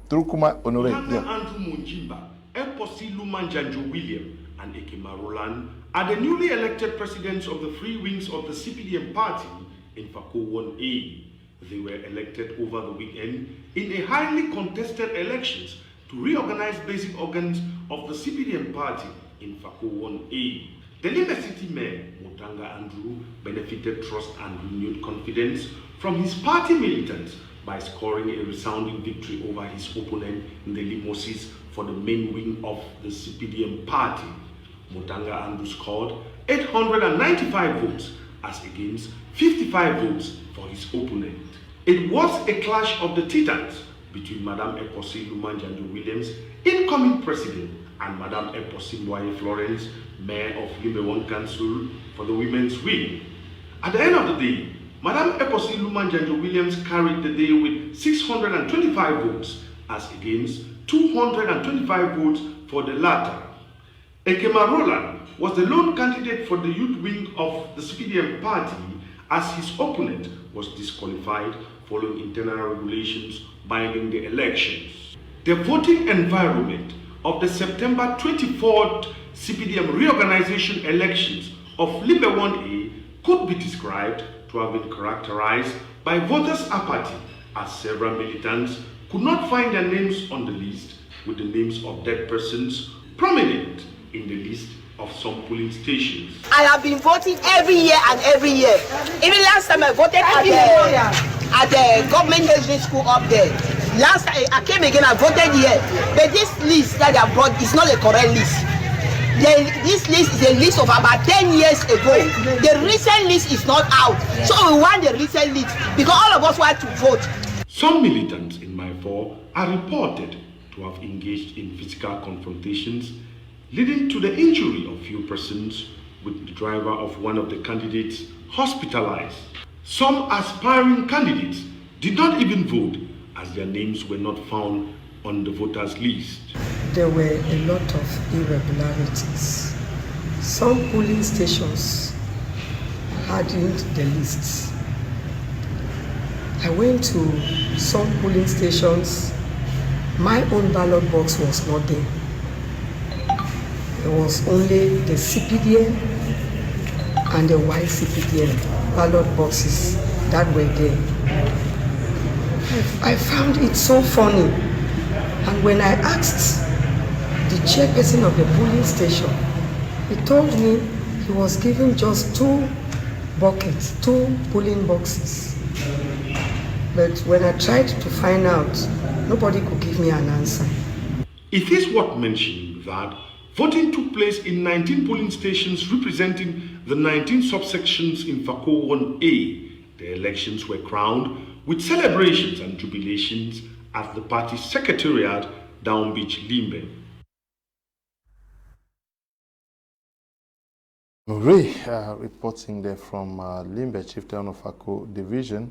[SPEAKER 1] Through Kuma Honore.
[SPEAKER 11] Andrew Munjimba, Eposi Lumanjanjo William, and Ekema Roland are the newly elected presidents of the three wings of the CPDM party in Fako 1A. They were elected over the weekend in a highly contested elections to reorganize basic organs of the CPDM party in Fako 1A. The Limbe City Mayor, Mutanga Andrew, benefited trust and renewed confidence from his party militants by scoring a resounding victory over his opponent in the limousines for the main wing of the CPDM party. Mutanga Andrew scored 895 votes as against 55 votes for his opponent. It was a clash of the titans between Madame Eposi Lumanjanjo Williams, incoming president, and Madame Eposi Mboye Florence, Mayor of Limbe 1 Council for the women's wing. At the end of the day, Madame Eposi Lumanjanjo Williams carried the day with 625 votes as against 225 votes for the latter. Ekema Roland was the lone candidate for the youth wing of the CPDM party as his opponent was disqualified following internal regulations binding the elections. The voting environment of the September 24th CPDM reorganization elections of Limbe 1A could be described to have been characterized by voters' apathy, as several militants could not find their names on the list, with the names of dead persons prominent in the list of some polling stations.
[SPEAKER 12] I have been voting every year and every year. Even last time I voted at the government history school up there. Last time I came again, I voted here. But this list that they have brought is not a correct list. This list is a list of about 10 years ago. The recent list is not out. So we want the recent list because all of us want to vote.
[SPEAKER 11] Some militants in Mofor are reported to have engaged in physical confrontations, leading to the injury of few persons, with the driver of one of the candidates hospitalized. Some aspiring candidates did not even vote as their names were not found on the voters list.
[SPEAKER 13] There were a lot of irregularities. Some polling stations hadn't the lists. I went to some polling stations. My own ballot box was not there. There was only the CPDM and the white CPDM ballot boxes that were there. I found it so funny. And when I asked the chairperson of the polling station, he told me he was given just 2 buckets, 2 polling boxes. But when I tried to find out, nobody could give me an answer.
[SPEAKER 11] It is worth mentioning that Voting took place in 19 polling stations representing the 19 subsections in Fako 1A. The elections were crowned with celebrations and jubilations at the party secretariat, Down Beach, Limbe.
[SPEAKER 1] Reporting there from Limbe, Chieftain of Fako Division.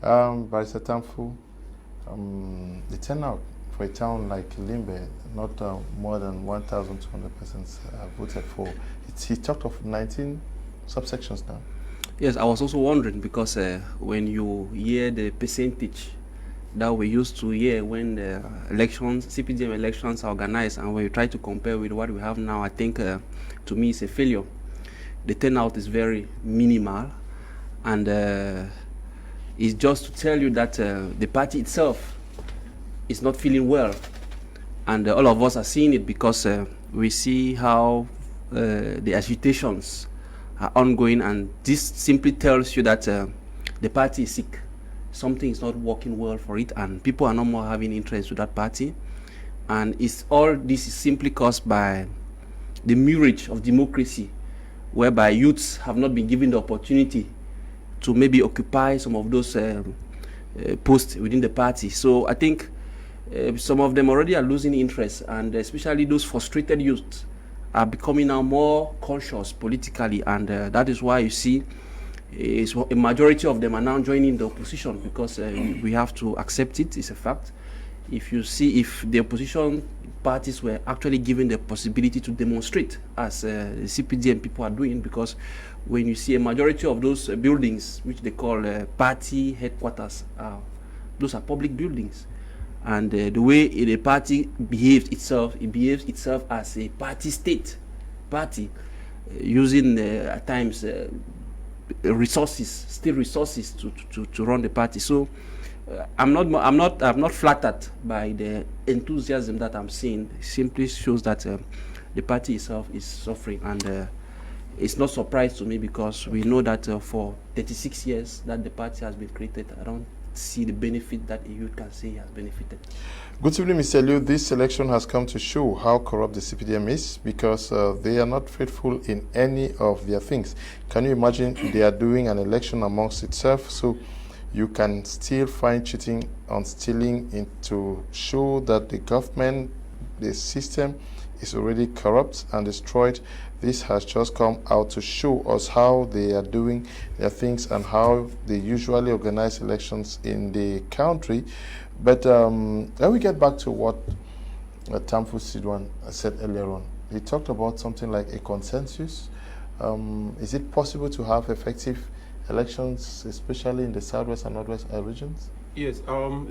[SPEAKER 1] Barrister Tamfu, the turnout for a town like Limbe, not more than 1,200 persons voted for. He talked of 19 subsections now.
[SPEAKER 3] Yes, I was also wondering because when you hear the percentage that we used to hear when the elections, CPDM elections are organized, and when you try to compare with what we have now, I think to me it's a failure. The turnout is very minimal, and it's just to tell you that the party itself is not feeling well, and all of us are seeing it because we see how the agitations are ongoing, and this simply tells you that the party is sick. Something is not working well for it, and people are no more having interest to that party, and all this is simply caused by the mirage of democracy, whereby youths have not been given the opportunity to maybe occupy some of those posts within the party. So I think some of them already are losing interest, and especially those frustrated youths are becoming now more conscious politically, and that is why you see a majority of them are now joining the opposition, because we have to accept it. It's a fact. If you see, if the opposition parties were actually given the possibility to demonstrate, as the CPDM people are doing, because when you see a majority of those buildings, which they call party headquarters, those are public buildings. And the way the party behaves itself, it behaves itself as a party state party, using at times state resources to run the party. So I'm not flattered by the enthusiasm that I'm seeing. It simply shows that the party itself is suffering, and it's not surprise to me, because we know that for 36 years that the party has been created, I don't see the benefit that a youth can say he has benefited.
[SPEAKER 1] Good evening, Mr. Liu. This election has come to show how corrupt the CPDM is, because they are not faithful in any of their things. Can you imagine they are doing an election amongst itself? So you can still find cheating on stealing to show that the government, the system is already corrupt and destroyed. This has just come out to show us how they are doing their things and how they usually organize elections in the country. But when we get back to what Tamfu Sidwan said earlier on, he talked about something like a consensus. Is it possible to have effective elections, especially in the southwest and northwest regions?
[SPEAKER 5] Yes,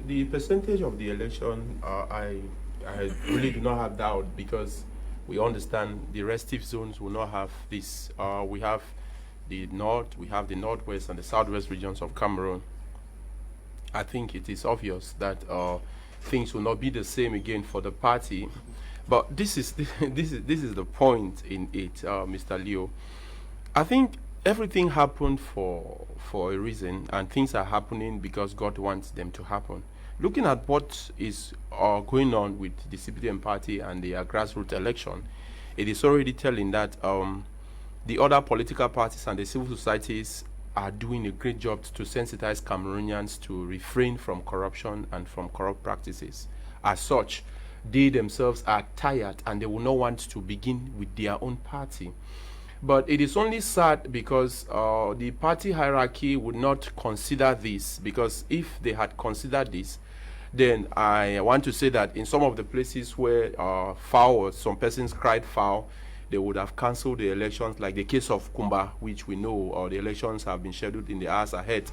[SPEAKER 5] the percentage of the election, I really do not have doubt, because we understand the restive zones will not have this. We have the north, we have the northwest and the southwest regions of Cameroon. I think it is obvious that things will not be the same again for the party. But this is the point in it, Mr. Leo. I think everything happened for a reason, and things are happening because God wants them to happen. Looking at what is going on with the CPDM party and the grassroots election, it is already telling that the other political parties and the civil societies are doing a great job to sensitize Cameroonians to refrain from corruption and from corrupt practices. As such, they themselves are tired and they will not want to begin with their own party. But it is only sad because the party hierarchy would not consider this, because if they had considered this, then I want to say that in some of the places where foul or some persons cried foul, they would have cancelled the elections, like the case of Kumba, which we know the elections have been scheduled in the hours ahead.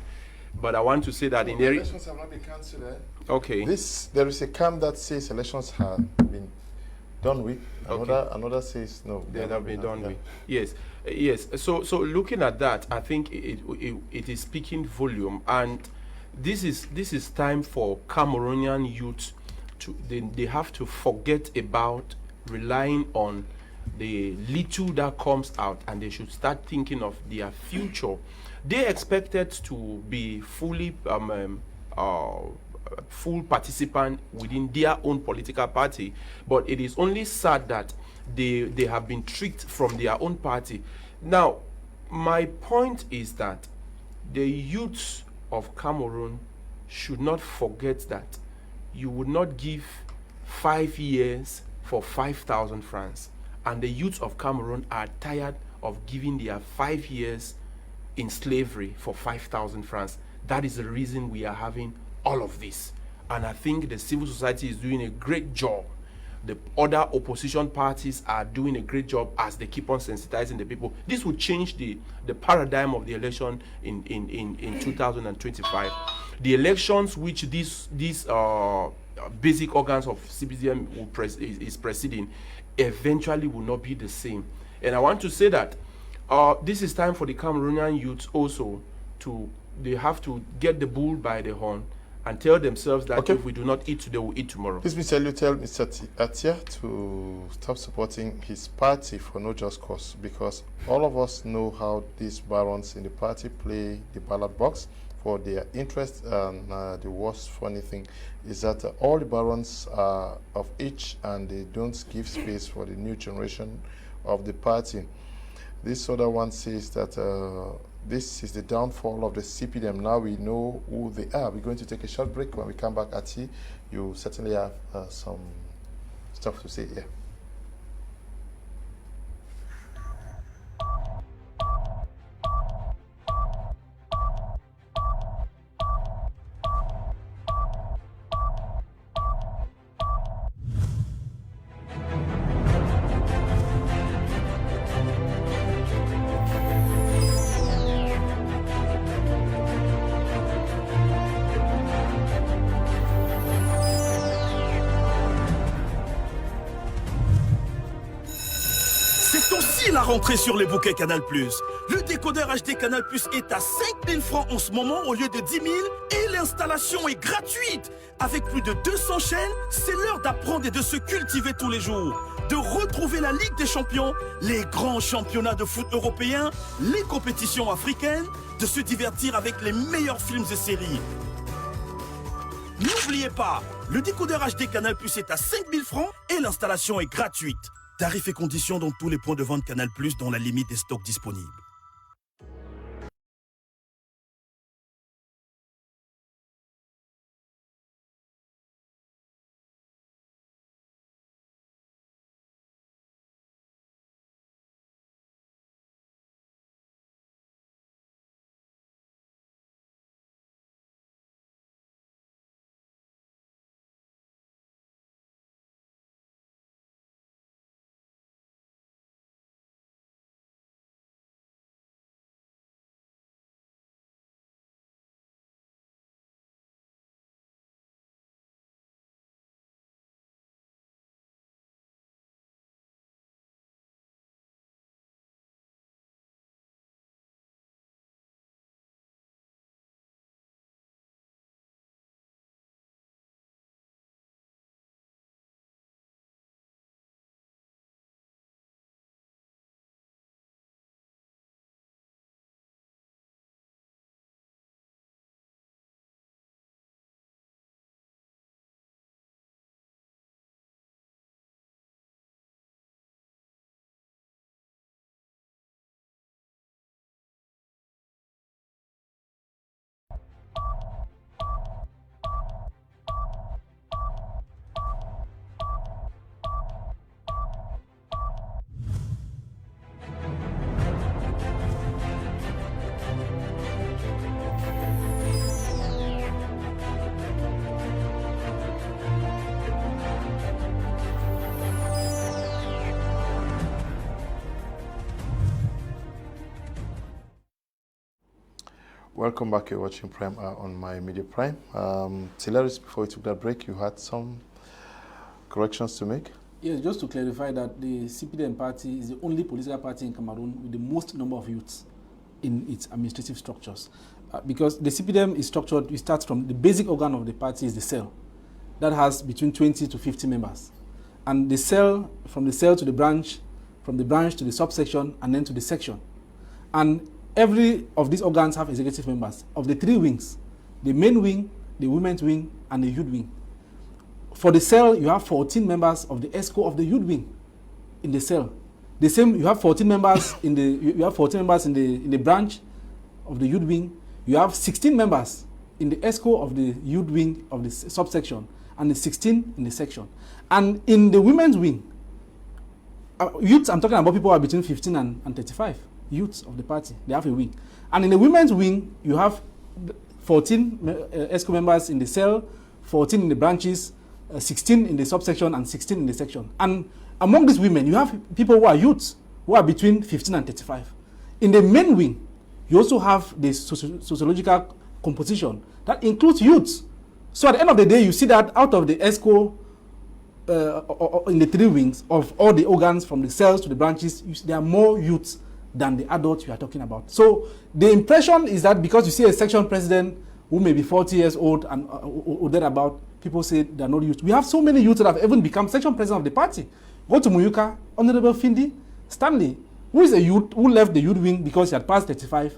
[SPEAKER 5] But I want to say that
[SPEAKER 1] the elections have not been cancelled.
[SPEAKER 5] Okay.
[SPEAKER 1] There is a camp that says elections have been done with. Another says no,
[SPEAKER 5] they have not been done with. Yes, yes. So looking at that, I think it is speaking volume, and this is time for Cameroonian youth to they have to forget about relying on the little that comes out, and they should start thinking of their future. They expected to be fully full participant within their own political party, but it is only sad that they have been tricked from their own party. Now, my point is that the youth of Cameroon should not forget that you would not give 5 years for 5,000 francs, and the youth of Cameroon are tired of giving their 5 years in slavery for 5,000 francs. That is the reason we are having all of this, and I think the civil society is doing a great job. The other opposition parties are doing a great job as they keep on sensitizing the people. This will change the paradigm of the election in 2025. The elections which these basic organs of CPDM is presiding eventually will not be the same. And I want to say that this is time for the Cameroonian youth also they have to get the bull by the horn and tell themselves that if we do not eat today, we'll eat tomorrow.
[SPEAKER 1] Please, Mr. Liu, tell Mr. Atia to stop supporting his party for no just cause, because all of us know how these barons in the party play the ballot box for their interest, and the worst funny thing is that all the barons are of each, and they don't give space for the new generation of the party. This other one says that this is the downfall of the CPDM. Now we know who they are. We're going to take a short break. When we come back, Ati, you certainly have some stuff to say here.
[SPEAKER 14] La rentrée sur les bouquets Canal+. Le décodeur HD Canal+ est à 5 000 francs en ce moment au lieu de 10 000 et l'installation est gratuite. Avec plus de 200 chaînes, c'est l'heure d'apprendre et de se cultiver tous les jours. De retrouver la Ligue des Champions, les grands championnats de foot européens, les compétitions africaines, de se divertir avec les meilleurs films et séries. N'oubliez pas, le décodeur HD Canal+ est à 5 000 francs et l'installation est gratuite. Tarifs et conditions dans tous les points de vente Canal+, dans la limite des stocks disponibles.
[SPEAKER 1] Welcome back. You're watching Prime on My Media Prime. Tilarious, before we took that break, you had some corrections to make?
[SPEAKER 4] Yes, just to clarify that the CPDM party is the only political party in Cameroon with the most number of youths in its administrative structures. Because the CPDM is structured, it starts from the basic organ of the party is the cell. That has between 20 to 50 members. And the cell, from the cell to the branch, from the branch to the subsection, and then to the section. And every of these organs have executive members. Of the three wings, the main wing, the women's wing, and the youth wing. For the cell, you have 14 members of the ESCO of the youth wing in the cell. The same, you have 14 members in the branch of the youth wing. You have 16 members in the ESCO of the youth wing of the subsection, and the 16 in the section. And in the women's wing, youths, I'm talking about people who are between 15 and 35, youths of the party, they have a wing. And in the women's wing, you have 14 ESCO members in the cell, 14 in the branches, 16 in the subsection, and 16 in the section. And among these women, you have people who are youths, who are between 15 and 35. In the main wing, you also have the sociological composition that includes youths. So at the end of the day, you see that out of the ESCO, in the three wings of all the organs from the cells to the branches, there are more youths than the adults you are talking about. So the impression is that because you see a section president who may be 40 years old and or thereabout, people say they are not youth. We have so many youths that have even become section president of the party. Go to Muyuka, Honorable Findi Stanley, who is a youth who left the youth wing because he had passed 35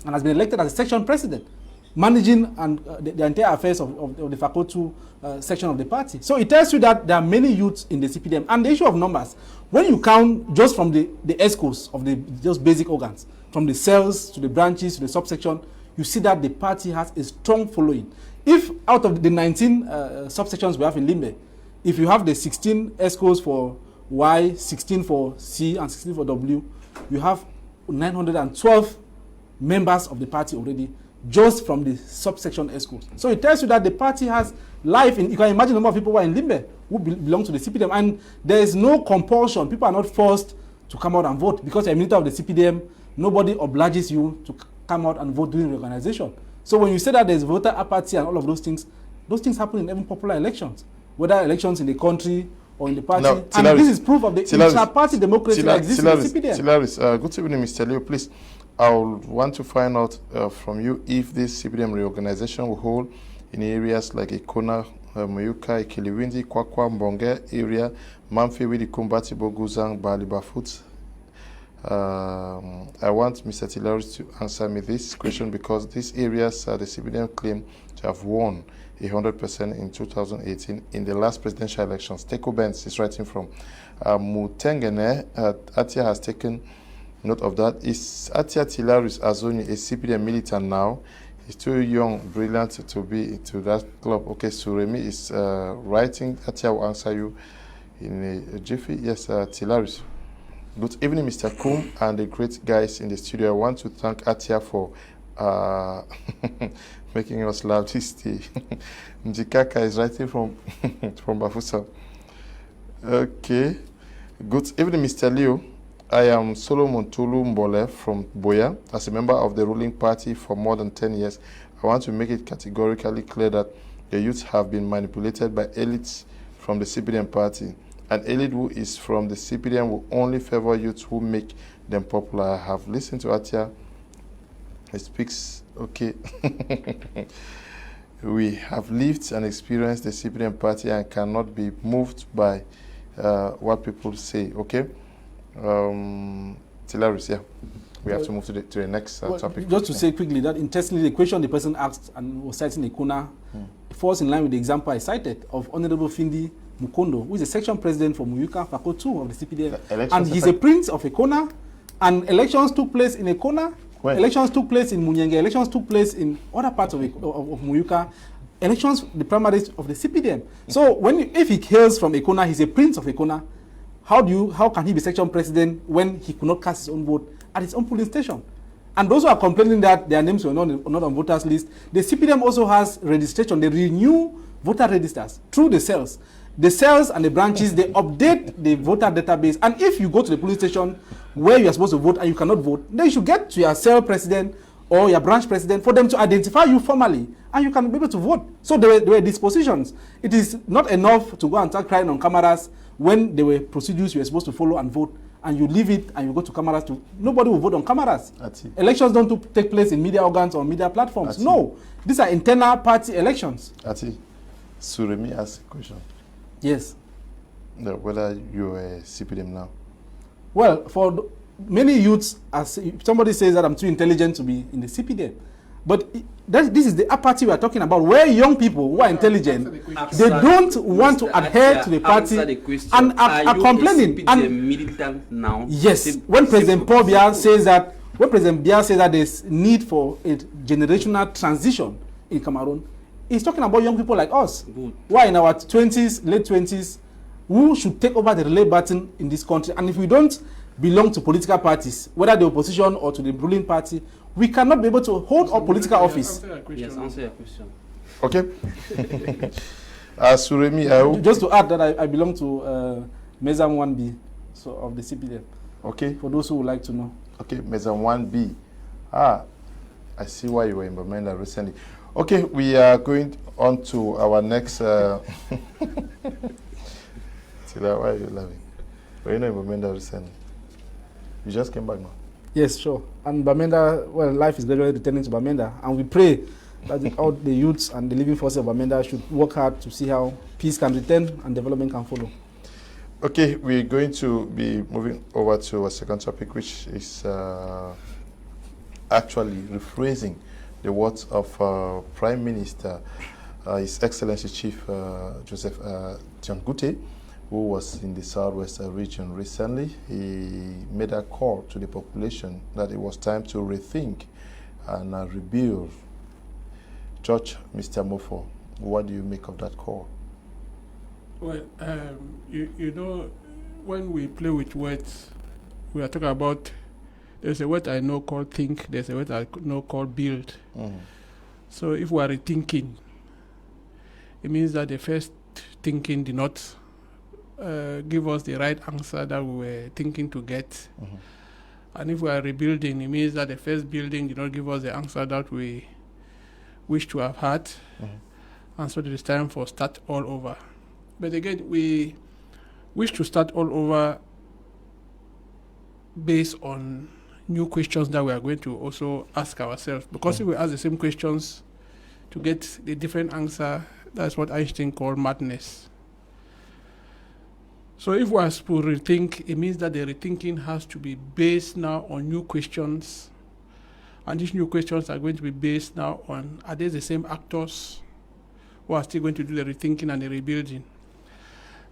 [SPEAKER 4] and has been elected as a section president, managing the entire affairs of the Fakotu section of the party. So it tells you that there are many youths in the CPDM. And the issue of numbers, when you count just from the ESCOs of the just basic organs, from the cells to the branches to the subsection, you see that the party has a strong following. If out of the 19 subsections we have in Limbe, if you have the 16 ESCOs for Y, 16 for C, and 16 for W, you have 912 members of the party already, just from the subsection ESCOs. So it tells you that the party has life in, you can imagine the number of people who are in Limbe who belong to the CPDM, and there is no compulsion. People are not forced to come out and vote because you're a minister of the CPDM. Nobody obliges you to come out and vote during reorganization. So when you say that there's voter apathy and all of those things happen in even popular elections, whether elections in the country or in the party.
[SPEAKER 1] Now,
[SPEAKER 4] and this is proof of the intra-party democracy that exists in the CPDM.
[SPEAKER 1] Tilarious, good evening, Mr. Leo. Please, I want to find out from you if this CPDM reorganization will hold in areas like Ikona, Muyuka, Ikiliwindi, Kwakwa, Mbonge area, Mamfe, Widi, Kumbati, Boguzang, Bali, Bafut. I want Mr. Tilarious to answer me this question because these areas the CPDM claim to have won 100% in 2018 in the last presidential elections. Teko Benz is writing from Mutengene. Atia has taken note of that. Is Atia Tilarious Azoni a CPDM militant now? He's too young, brilliant to be into that club. Okay, Suremi is writing. Atia will answer you in a jiffy. Yes, Tilarious. Good evening, Mr. Kum and the great guys in the studio. I want to thank Atia for making us laugh this day. Njikaka is writing from Bafusa. Okay. Good evening, Mr. Leo. I am Solomon Tulu Mbole from Boya. As a member of the ruling party for more than 10 years, I want to make it categorically clear that the youths have been manipulated by elites from the CPDM party. An elite who is from the CPDM will only favor youths who make them popular. I have listened to Atia. He speaks, okay. We have lived and experienced the CPDM party and cannot be moved by what people say, okay? Tilarious, yeah. We have to move to the next topic.
[SPEAKER 4] Just to say quickly that interestingly, the question the person asked and was citing Ikuna falls in line with the example I cited of Honorable Findi Mukondo, who is a section president for Muyuka Fako 2 of the CPDM. And he's a prince of Ekona, and elections took place in Ekona, elections took place in Munyenge, elections took place in other parts of Muyuka, elections, the primaries of the CPDM. So if he hails from Ekona, he's a prince of Ekona, how can he be section president when he could not cast his own vote at his own polling station? And those who are complaining that their names were not on voters list, the CPDM also has registration. They renew voter registers through the cells. The cells and the branches, they update the voter database. And if you go to the polling station where you are supposed to vote and you cannot vote, then you should get to your cell president or your branch president for them to identify you formally and you can be able to vote. So there were dispositions. It is not enough to go and start crying on cameras when there were procedures you were supposed to follow and vote, and you leave it and you go to cameras nobody will vote on cameras. Elections don't take place in media organs or media platforms. No, these are internal party elections.
[SPEAKER 1] Suremi asked a question.
[SPEAKER 4] Yes.
[SPEAKER 1] Whether you're a CPDM now.
[SPEAKER 4] Well, for many youths, as somebody says that I'm too intelligent to be in the CPDM, But this is the apathy we are talking about, where young people who are intelligent, they don't want to adhere to the party and are complaining.
[SPEAKER 3] And militant now?
[SPEAKER 4] Yes, when President Paul Biya says that, there's need for a generational transition in Cameroon, he's talking about young people like us, who are in our 20s, late 20s, who should take over the relay baton in this country. And if we don't belong to political parties, whether the opposition or to the ruling party, we cannot be able to hold our political office.
[SPEAKER 3] Yes, answer your question.
[SPEAKER 1] Okay. Suremi, I hope.
[SPEAKER 4] Just to add that I belong to Mezam 1B so of the CPDM.
[SPEAKER 1] Okay.
[SPEAKER 4] For those who would like to know.
[SPEAKER 1] Okay, Mezam 1B. I see why you were in Bamenda recently. Okay, we are going on to our next. Tila, why are you laughing? Were you not in Bamenda recently? You just came back now.
[SPEAKER 4] Yes, sure. And Bamenda, well, life is gradually returning to Bamenda, and we pray that all the youths and the living forces of Bamenda should work hard to see how peace can return and development can follow.
[SPEAKER 1] Okay, we're going to be moving over to a second topic, which is actually rephrasing the words of Prime Minister, His Excellency Chief Joseph Tiongute, who was in the Southwest region recently. He made a call to the population that it was time to rethink and rebuild. Judge Mr. Mofor, what do you make of that call?
[SPEAKER 2] Well, you know, when we play with words, we are talking about, there's a word I know called think, there's a word I know called build. So if we are rethinking, it means that the first thinking did not give us the right answer that we were thinking to get. And if we are rebuilding, it means that the first building did not give us the answer that we wish to have had. And so it is time for start all over. But again, we wish to start all over based on new questions that we are going to also ask ourselves. Because if we ask the same questions to get the different answer, that's what Einstein called madness. So if we are to rethink, it means that the rethinking has to be based now on new questions. And these new questions are going to be based now on, are they the same actors who are still going to do the rethinking and the rebuilding?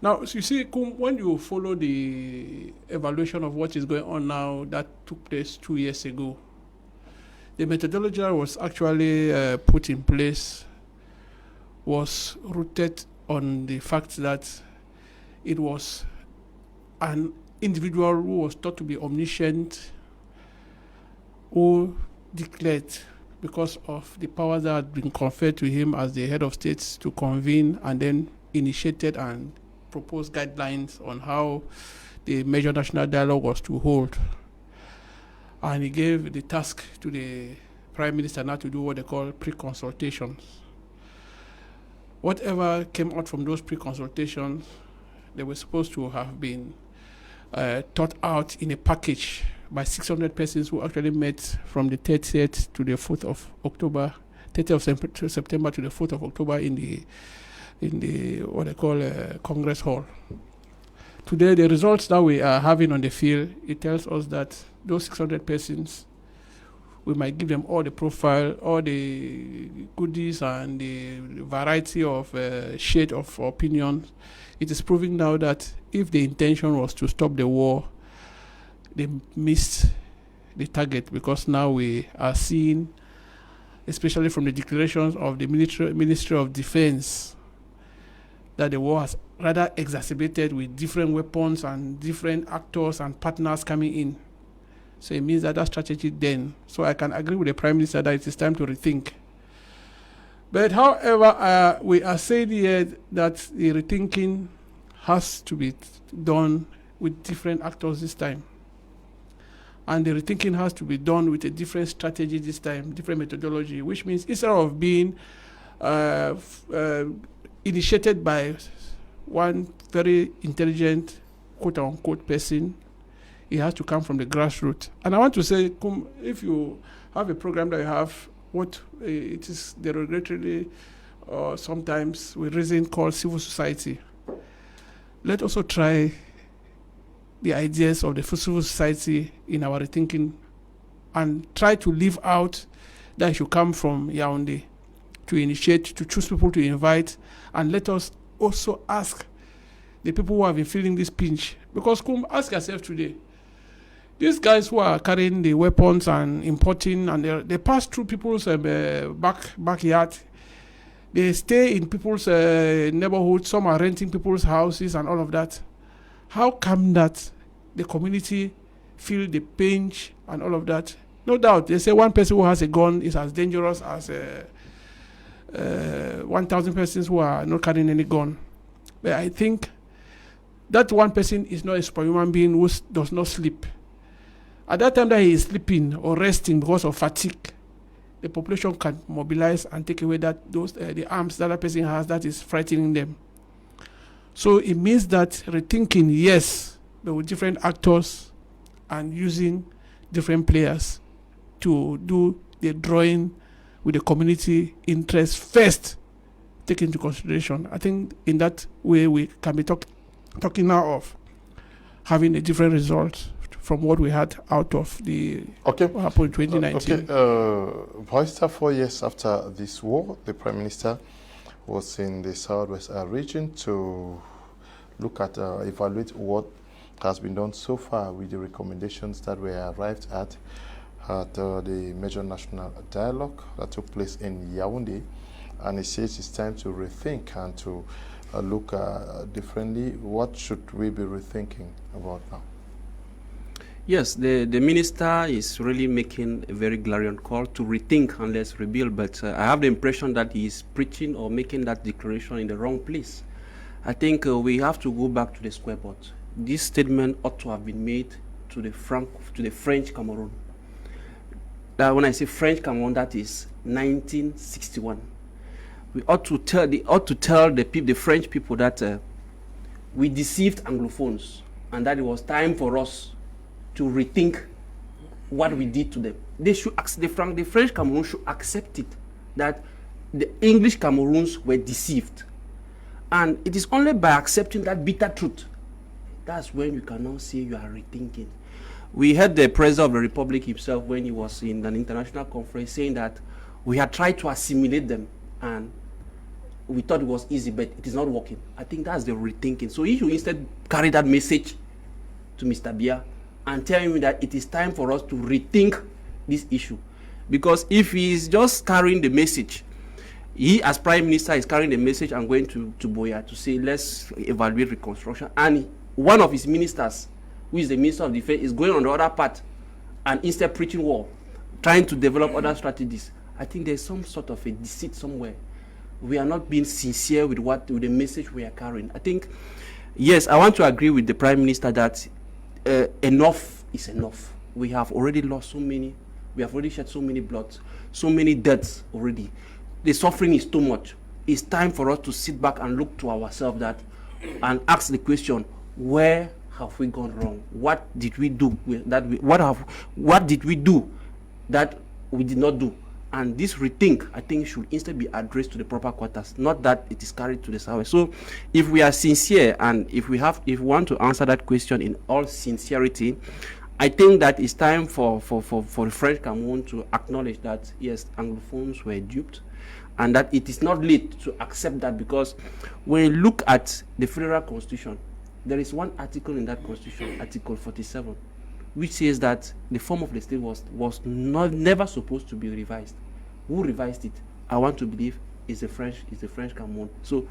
[SPEAKER 2] Now, so you see, when you follow the evaluation of what is going on now that took place 2 years ago, the methodology that was actually put in place was rooted on the fact that it was an individual who was thought to be omniscient, who declared, because of the powers that had been conferred to him as the head of states, to convene and then initiated and proposed guidelines on how the major national dialogue was to hold. And he gave the task to the Prime Minister now to do what they call pre-consultations. Whatever came out from those pre-consultations, they were supposed to have been thought out in a package by 600 persons who actually met from the 30th to the 4th of October, 30th of September to the 4th of October in the what they call Congress Hall. Today, the results that we are having on the field, it tells us that those 600 persons, we might give them all the profile, all the goodies and the variety of shade of opinions. It is proving now that if the intention was to stop the war, they missed the target, because now we are seeing, especially from the declarations of the Ministry of Defense, that the war has rather exacerbated with different weapons and different actors and partners coming in. So it means that strategy then. So I can agree with the Prime Minister that it is time to rethink. But however, we are saying here that the rethinking has to be done with different actors this time. And the rethinking has to be done with a different strategy this time, different methodology, which means instead of being initiated by one very intelligent, quote-unquote, person, it has to come from the grassroots. And I want to say, if you have a program that you have, what it is derogatorily, sometimes with reason called civil society, let's also try the ideas of the civil society in our rethinking and try to leave out that should come from Yaoundé to initiate, to choose people to invite, and let us also ask the people who have been feeling this pinch. Because ask yourself today, these guys who are carrying the weapons and importing, and they pass through people's backyard. They stay in people's neighborhoods. Some are renting people's houses and all of that. How come that the community feel the pinch and all of that? No doubt, they say one person who has a gun is as dangerous as 1,000 persons who are not carrying any gun. But I think that one person is not a superhuman being who does not sleep. At that time that he is sleeping or resting because of fatigue, the population can mobilize and take away the arms that person has that is frightening them. So it means that rethinking, yes, but with different actors and using different players to do the drawing with the community interest first, take into consideration. I think in that way we can be talking now of having a different result from what we had out of the what happened in 2019.
[SPEAKER 1] Barrister, 4 years after this war, the Prime Minister was in the Southwest region to look at, evaluate what has been done so far with the recommendations that were arrived at the major national dialogue that took place in Yaoundé. And he says it's time to rethink and to look differently. What should we be rethinking about now?
[SPEAKER 3] Yes, the minister is really making a very glaring call to rethink and let's rebuild, but I have the impression that he is preaching or making that declaration in the wrong place. I think we have to go back to the square board. This statement ought to have been made to the French Cameroon. That when I say French Cameroon, that is 1961. We ought to tell the French people that we deceived Anglophones and that it was time for us to rethink what we did to them. They should the French Cameroon should accept it, that the English Cameroons were deceived. And it is only by accepting that bitter truth, that's when you can now say you are rethinking. We heard the President of the Republic himself when he was in an international conference saying that we had tried to assimilate them and we thought it was easy, but it is not working. I think that's the rethinking. So he should instead carry that message to Mr. Biya and tell him that it is time for us to rethink this issue. Because if he is just carrying the message, he as Prime Minister is carrying the message and going to Boya to say, let's evaluate reconstruction. And one of his ministers, who is the Minister of Defense, is going on the other part and instead preaching war, trying to develop other strategies. I think there's some sort of a deceit somewhere. We are not being sincere with the message we are carrying. I think, yes, I want to agree with the Prime Minister that enough is enough. We have already lost so many. We have already shed so many blood, so many deaths already. The suffering is too much. It's time for us to sit back and look to ourselves and ask the question, where have we gone wrong? What did we do what did we do that we did not do? And this rethink, I think, should instead be addressed to the proper quarters, not that it is carried to the south. So if we are sincere and if we want to answer that question in all sincerity, I think that it's time for the French Cameroon to acknowledge that, yes, Anglophones were duped, and that it is not late to accept that, because when you look at the Federal Constitution, there is one article in that Constitution, Article 47, which says that the form of the state was never supposed to be revised. Who revised it? I want to believe is the French Cameroon. So,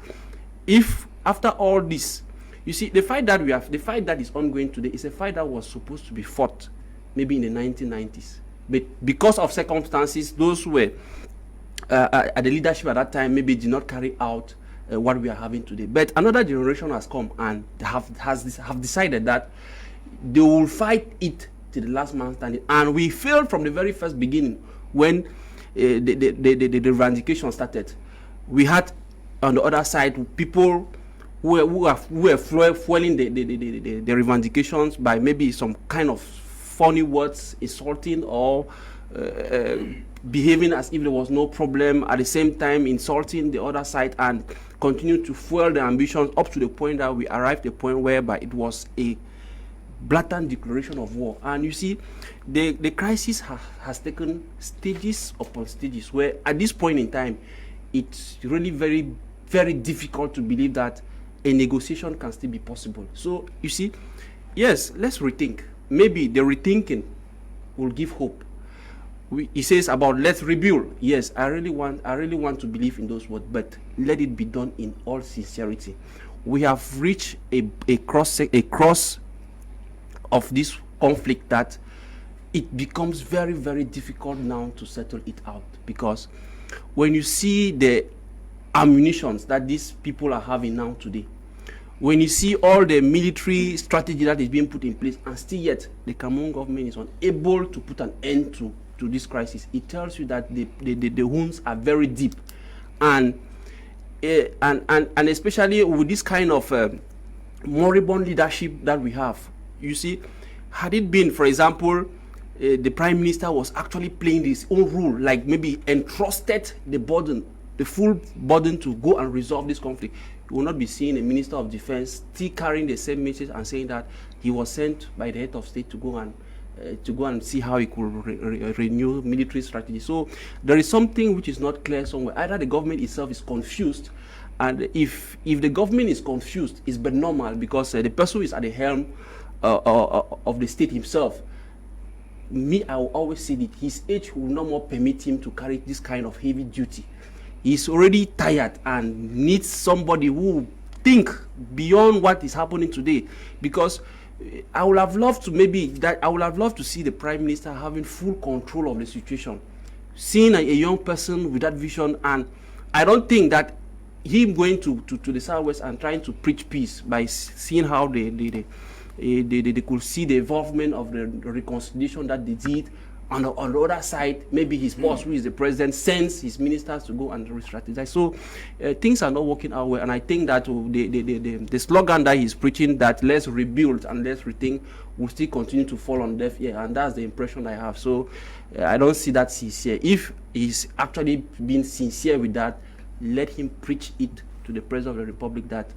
[SPEAKER 3] if after all this, you see, the fight that is ongoing today is a fight that was supposed to be fought maybe in the 1990s, but because of circumstances, those who were at the leadership at that time maybe did not carry out what we are having today. But another generation has come and have decided that they will fight it to the last man standing. And we failed from the very first beginning when the revendication started. We had on the other side people who were fueling the revendications by maybe some kind of funny words, insulting or behaving as if there was no problem, at the same time insulting the other side, and continue to fuel the ambitions up to the point that we arrived at a point whereby it was a blatant declaration of war. And you see, the crisis has taken stages upon stages, where at this point in time, it's really very, very difficult to believe that a negotiation can still be possible. So you see, yes, let's rethink. Maybe the rethinking will give hope. He says about let's rebuild. Yes, I really want to believe in those words, but let it be done in all sincerity. We have reached a cross of this conflict that it becomes very, very difficult now to settle it out, because when you see the ammunitions that these people are having now today, when you see all the military strategy that is being put in place, and still yet the Cameroon government is unable to put an end to this crisis, it tells you that the wounds are very deep, and especially with this kind of moribund leadership that we have. You see, had it been, for example, the Prime Minister was actually playing his own role, like maybe entrusted the full burden to go and resolve this conflict, you will not be seeing a Minister of Defense still carrying the same message and saying that he was sent by the head of state to go and see how he could renew military strategy. So there is something which is not clear somewhere. Either the government itself is confused, and if the government is confused, it's but normal, because the person who is at the helm of the state himself, I will always say that his age will no more permit him to carry this kind of heavy duty. He's already tired and needs somebody who think beyond what is happening today, because I would have loved to see the Prime Minister having full control of the situation, seeing a young person with that vision. And I don't think that him going to the Southwest and trying to preach peace by seeing how they could see the involvement of the reconciliation that they did. On the other side, maybe his boss, who is the president, sends his ministers to go and re-strategize. So things are not working out well, and I think that the slogan that he's preaching, that let's rebuild and let's rethink, will still continue to fall on deaf ear, and that's the impression I have. So I don't see that sincere. If he's actually being sincere with that, let him preach it to the President of the Republic, that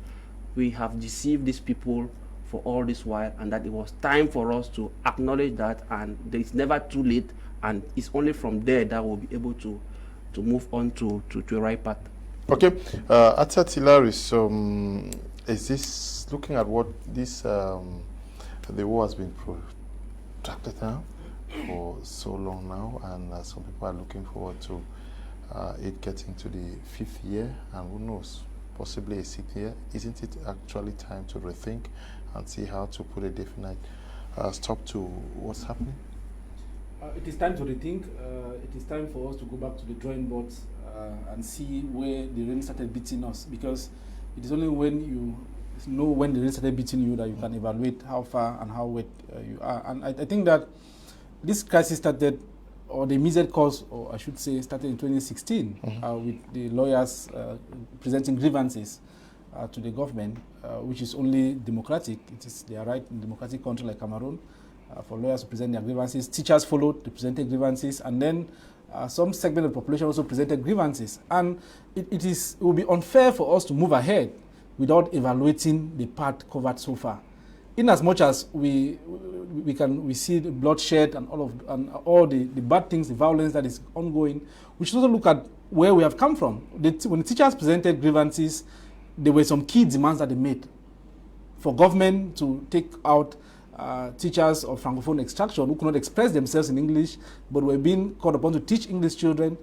[SPEAKER 3] we have deceived these people for all this while, and that it was time for us to acknowledge that, and it's never too late, and it's only from there that we'll be able to move on to a right path.
[SPEAKER 1] Okay, Atia, Tilarious, is this, looking at what this the war has been protracted now for so long now, and some people are looking forward to it getting to the 5th year, and who knows, possibly a 6th year. Isn't it actually time to rethink and see how to put a definite stop to what's happening?
[SPEAKER 4] It is time to rethink. It is time for us to go back to the drawing boards and see where the rain started beating us, because it is only when you know when the rain started beating you that you can evaluate how far and how wet you are. And I think that this crisis started, or the immediate cause, or I should say, started in 2016 with the lawyers presenting grievances to the government, which is only democratic. It is their right in a democratic country like Cameroon for lawyers to present their grievances. Teachers followed, they presented grievances, and then some segment of the population also presented grievances. And it will be unfair for us to move ahead without evaluating the part covered so far. In as much as we see the bloodshed and all the bad things, the violence that is ongoing, we should also look at where we have come from. When the teachers presented grievances, there were some key demands that they made for government to take out teachers of Francophone extraction who could not express themselves in English but were being called upon to teach English children.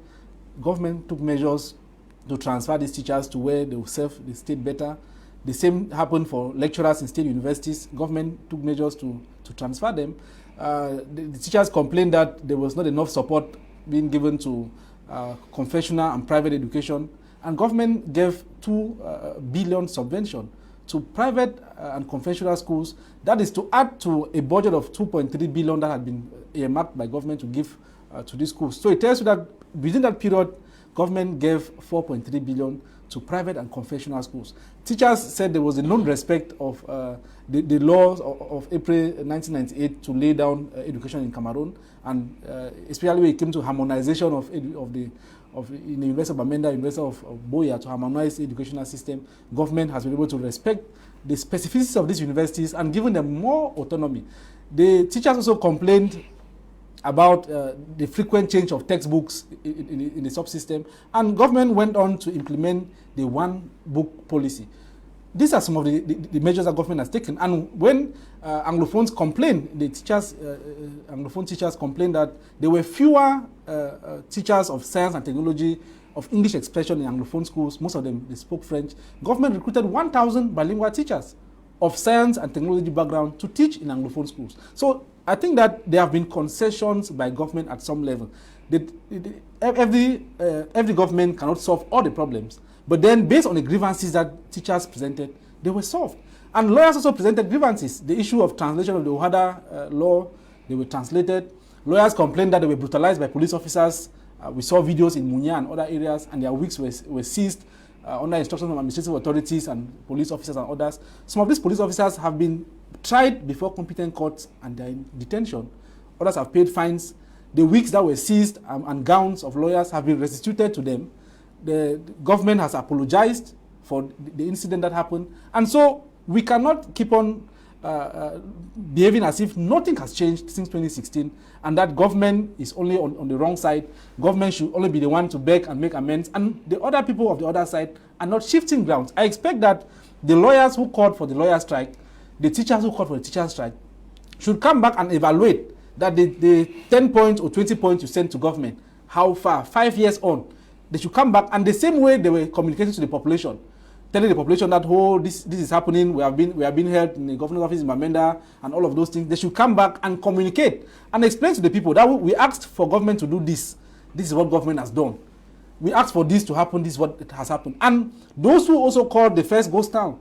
[SPEAKER 4] Government took measures to transfer these teachers to where they will serve the state better. The same happened for lecturers in state universities. Government took measures to transfer them. The teachers complained that there was not enough support being given to confessional and private education, and government gave 2 billion subvention to private and confessional schools. That is to add to a budget of 2.3 billion that had been earmarked by government to give to these schools. So it tells you that within that period, government gave 4.3 billion to private and confessional schools. Teachers said there was a non-respect of the laws of April 1998 to lay down education in Cameroon, and especially when it came to harmonization of in the University of Bamenda, University of Boya, to harmonize educational system. Government has been able to respect the specificities of these universities and given them more autonomy. The teachers also complained about the frequent change of textbooks in the subsystem, and government went on to implement the one-book policy. These are some of the measures that government has taken. And when Anglophones complained, the teachers, Anglophone teachers complained that there were fewer teachers of science and technology, of English expression in Anglophone schools. Most of them, they spoke French. Government recruited 1,000 bilingual teachers of science and technology background to teach in Anglophone schools. So I think that there have been concessions by government at some level. Every government cannot solve all the problems. But then, based on the grievances that teachers presented, they were solved. And lawyers also presented grievances. The issue of translation of the OHADA law, they were translated. Lawyers complained that they were brutalized by police officers. We saw videos in Munya and other areas, and their wigs were seized under instructions from administrative authorities and police officers and others. Some of these police officers have been tried before competent courts and they're in detention. Others have paid fines. The wigs that were seized and gowns of lawyers have been restituted to them. The government has apologized for the incident that happened. And so we cannot keep on behaving as if nothing has changed since 2016 and that government is only on the wrong side. Government should only be the one to beg and make amends, and the other people of the other side are not shifting grounds. I expect that the lawyers who called for the lawyer strike, the teachers who called for the teacher strike, should come back and evaluate that the 10 points or 20 points you sent to government, how far, 5 years on, they should come back, and the same way they were communicating to the population, telling the population that, oh, this is happening, we have been held in the governor's office in Bamenda, and all of those things. They should come back and communicate and explain to the people that we asked for government to do this. This is what government has done. We asked for this to happen, this is what has happened. And those who also called the first ghost town,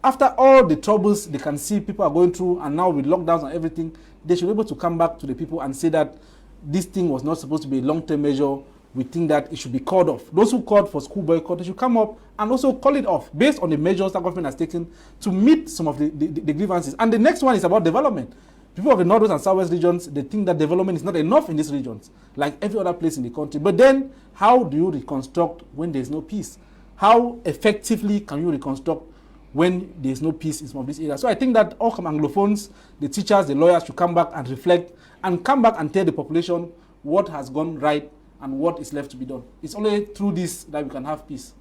[SPEAKER 4] after all the troubles they can see people are going through, and now with lockdowns and everything, they should be able to come back to the people and say that this thing was not supposed to be a long-term measure. We think that it should be called off. Those who called for school boycott, they should come up and also call it off based on the measures that government has taken to meet some of the grievances. And the next one is about development. People of the Northwest and Southwest regions, they think that development is not enough in these regions, like every other place in the country. But then, how do you reconstruct when there is no peace? How effectively can you reconstruct when there is no peace in some of these areas? So I think that all Anglophones, the teachers, the lawyers should come back and reflect and come back and tell the population what has gone right and what is left to be done. It's only through this that we can have peace.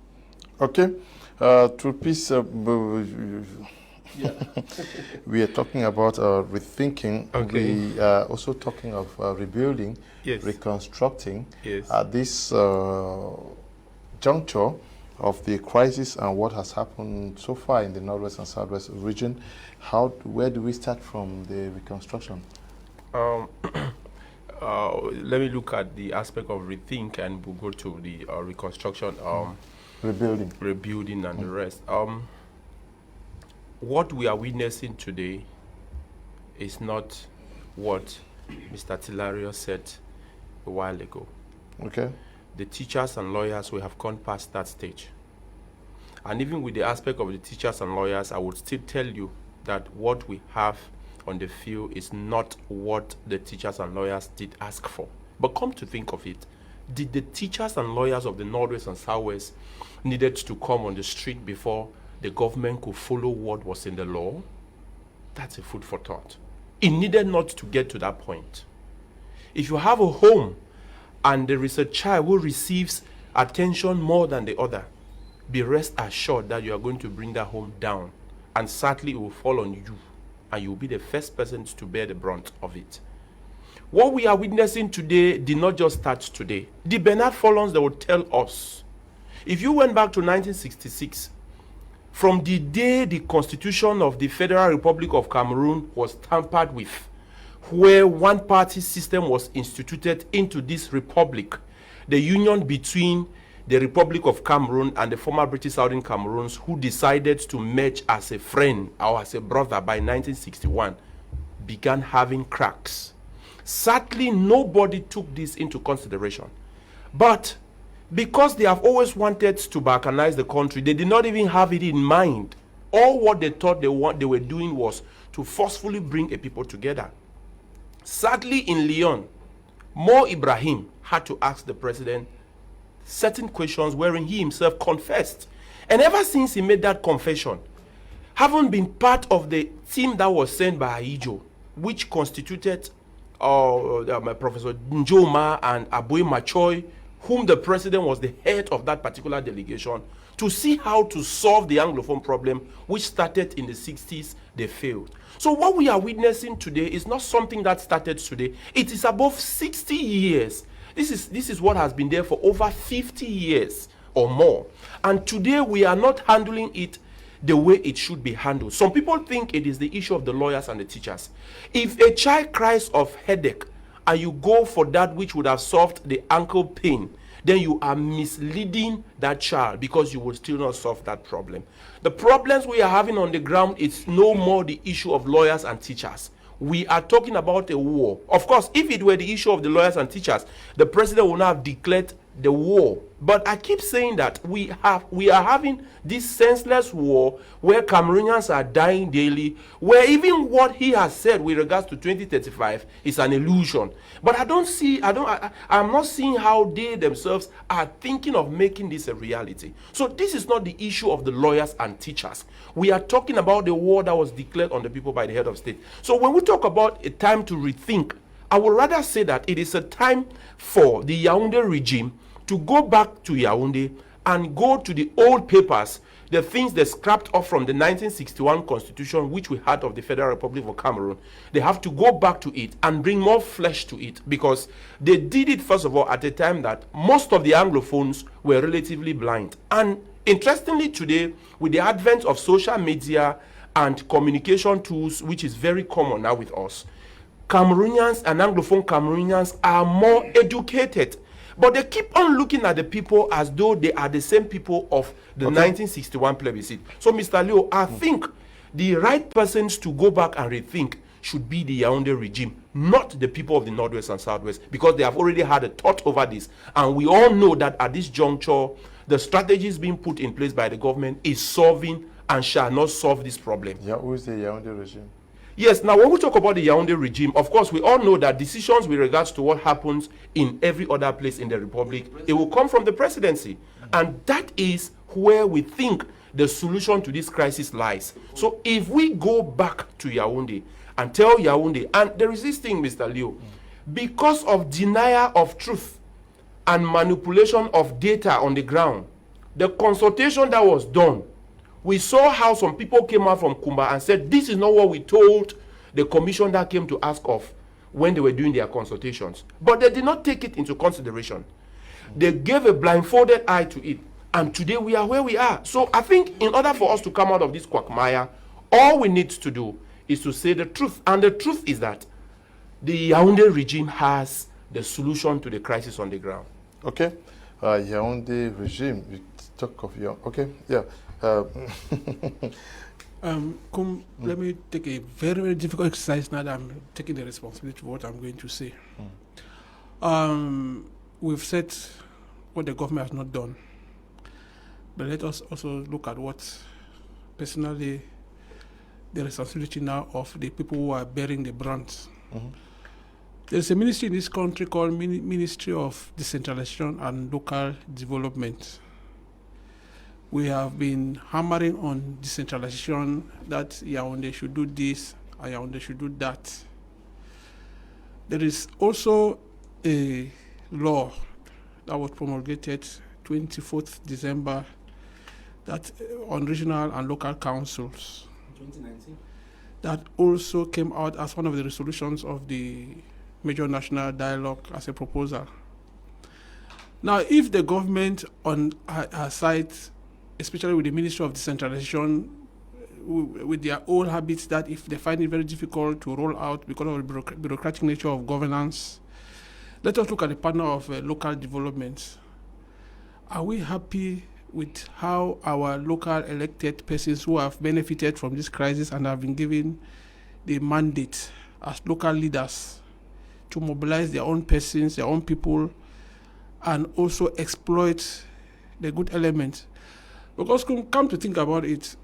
[SPEAKER 1] Okay. Through peace, we are talking about rethinking. Okay. We are also talking of rebuilding, yes, reconstructing. Yes. At this juncture of the crisis and what has happened so far in the Northwest and Southwest region, where do we start from the reconstruction?
[SPEAKER 5] Let me look at the aspect of rethink, and we'll go to the reconstruction, rebuilding, and the rest. What we are witnessing today is not what Mr. Tilarious said a while ago. Okay. The teachers and lawyers, we have gone past that stage. And even with the aspect of the teachers and lawyers, I would still tell you that what we have on the field is not what the teachers and lawyers did ask for. But come to think of it, did the teachers and lawyers of the Northwest and Southwest needed to come on the street before the government could follow what was in the law? That's a food for thought. It needed not to get to that point. If you have a home and there is a child who receives attention more than the other, be rest assured that you are going to bring that home down, and sadly it will fall on you, and you'll be the first person to bear the brunt of it. What we are witnessing today did not just start today. The Bernard Fallons, they will tell us, if you went back to 1966, from the day the Constitution of the Federal Republic of Cameroon was tampered with, where one-party system was instituted into this republic, the union between the Republic of Cameroon and the former British Southern Cameroons, who decided to merge as a friend or as a brother by 1961, began having cracks. Sadly, nobody took this into consideration. But because they have always wanted to balkanize the country, they did not even have it in mind. All what they thought they were doing was to forcefully bring a people together. Sadly, in Lyon, Mo Ibrahim had to ask the president certain questions wherein he himself confessed. And ever since he made that confession, having been part of the team that was sent by Aijo, which constituted Professor Njoma and Aboy Machoy, whom the president was the head of that particular delegation, to see how to solve the Anglophone problem, which started in the 60s, they failed. So what we are witnessing today is not something that started today. It is above 60 years. This is what has been there for over 50 years or more. And today we are not handling it the way it should be handled. Some people think it is the issue of the lawyers and the teachers. If a child cries of headache and you go for that which would have solved the ankle pain, then you are misleading that child, because you will still not solve that problem. The problems we are having on the ground is no more the issue of lawyers and teachers. We are talking about a war. Of course, if it were the issue of the lawyers and teachers, the president would not have declared the war. But I keep saying that we are having this senseless war where Cameroonians are dying daily, where even what he has said with regards to 2035 is an illusion. But I'm not seeing how they themselves are thinking of making this a reality. So this is not the issue of the lawyers and teachers. We are talking about the war that was declared on the people by the head of state. So when we talk about a time to rethink, I would rather say that it is a time for the Yaoundé regime to go back to Yaoundé and go to the old papers, the things they scrapped off from the 1961 constitution, which we had of the Federal Republic of Cameroon. They have to go back to it and bring more flesh to it, because they did it, first of all, at a time that most of the Anglophones were relatively blind. And interestingly today, with the advent of social media and communication tools, which is very common now with us, Cameroonians and Anglophone Cameroonians are more educated. But they keep on looking at the people as though they are the same people of the 1961 plebiscite. So, Mr. Leo, I think the right persons to go back and rethink should be the Yaoundé regime, not the people of the Northwest and Southwest, because they have already had a thought over this. And we all know that at this juncture, the strategies being put in place by the government is solving and shall not solve this problem.
[SPEAKER 1] Yeah, who is the Yaoundé regime?
[SPEAKER 5] Yes, now when we talk about the Yaoundé regime, of course, we all know that decisions with regards to what happens in every other place in the Republic, it will come from the presidency. And that is where we think the solution to this crisis lies. So if we go back to Yaoundé and tell Yaoundé, and there is this thing, Mr. Leo, because of denial of truth and manipulation of data on the ground, the consultation that was done, we saw how some people came out from Kumba and said, this is not what we told the commission that came to ask of when they were doing their consultations. But they did not take it into consideration. They gave a blindfolded eye to it. And today we are where we are. So I think in order for us to come out of this quagmire, all we need to do is to say the truth. And the truth is that the Yaoundé regime has the solution to the crisis on the ground.
[SPEAKER 1] Okay. Yaoundé regime, we talk of your, okay, yeah.
[SPEAKER 2] Kum, let me take a very, very difficult exercise now that I'm taking the responsibility for what I'm going to say. We've said what the government has not done, but let us also look at what, personally, the responsibility now of the people who are bearing the brunt. There's a ministry in this country called Ministry of Decentralization and Local Development. We have been hammering on decentralization, that Yaoundé should do this, and Yaoundé should do that. There is also a law that was promulgated 24th December that on regional and local councils.
[SPEAKER 4] 2019.
[SPEAKER 2] That also came out as one of the resolutions of the Major National Dialogue as a proposal. Now, if the government on our side, especially with the Ministry of Decentralization, with their old habits that if they find it very difficult to roll out because of the bureaucratic nature of governance, let us look at the partner of local development. Are we happy with how our local elected persons who have benefited from this crisis and have been given the mandate as local leaders to mobilize their own persons, their own people, and also exploit the good elements? Because come to think about it,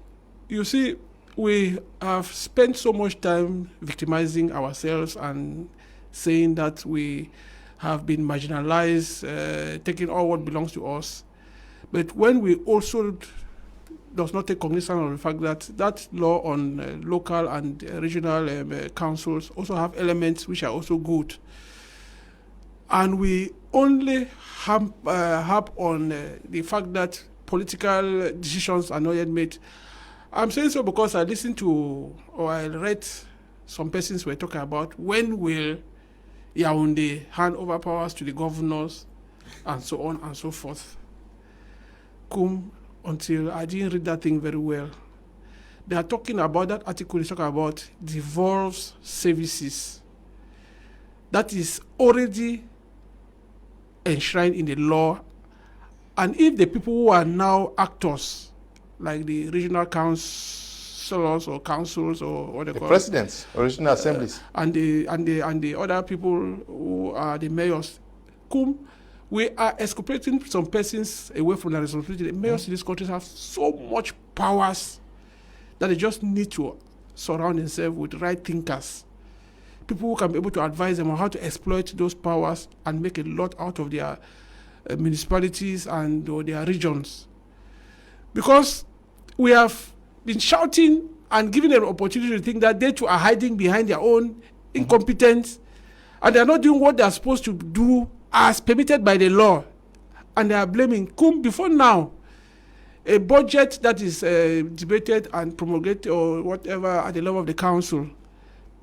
[SPEAKER 2] you see, we have spent so much time victimizing ourselves and saying that we have been marginalized, taking all what belongs to us. But when we also does not take cognizance of the fact that that law on local and regional councils also have elements which are also good, and we only harp on the fact that political decisions are not yet made. I'm saying so because I listened to, or I read some persons were talking about when will Yaoundé hand over powers to the governors and so on and so forth. Until I didn't read that thing very well. They are talking about, that article is talking about devolves services. That is already enshrined in the law. And if the people who are now actors, like the regional councillors or councils or what they call
[SPEAKER 1] presidents, regional assemblies,
[SPEAKER 2] and the other people who are the mayors, we are exculpating some persons away from the responsibility. The mayors in this country have so much powers that they just need to surround themselves with right thinkers, people who can be able to advise them on how to exploit those powers and make a lot out of their municipalities and or their regions. Because we have been shouting and giving them an opportunity to think that they too are hiding behind their own incompetence, and they are not doing what they are supposed to do as permitted by the law, and they are blaming before now. A budget that is debated and promulgated or whatever at the level of the council,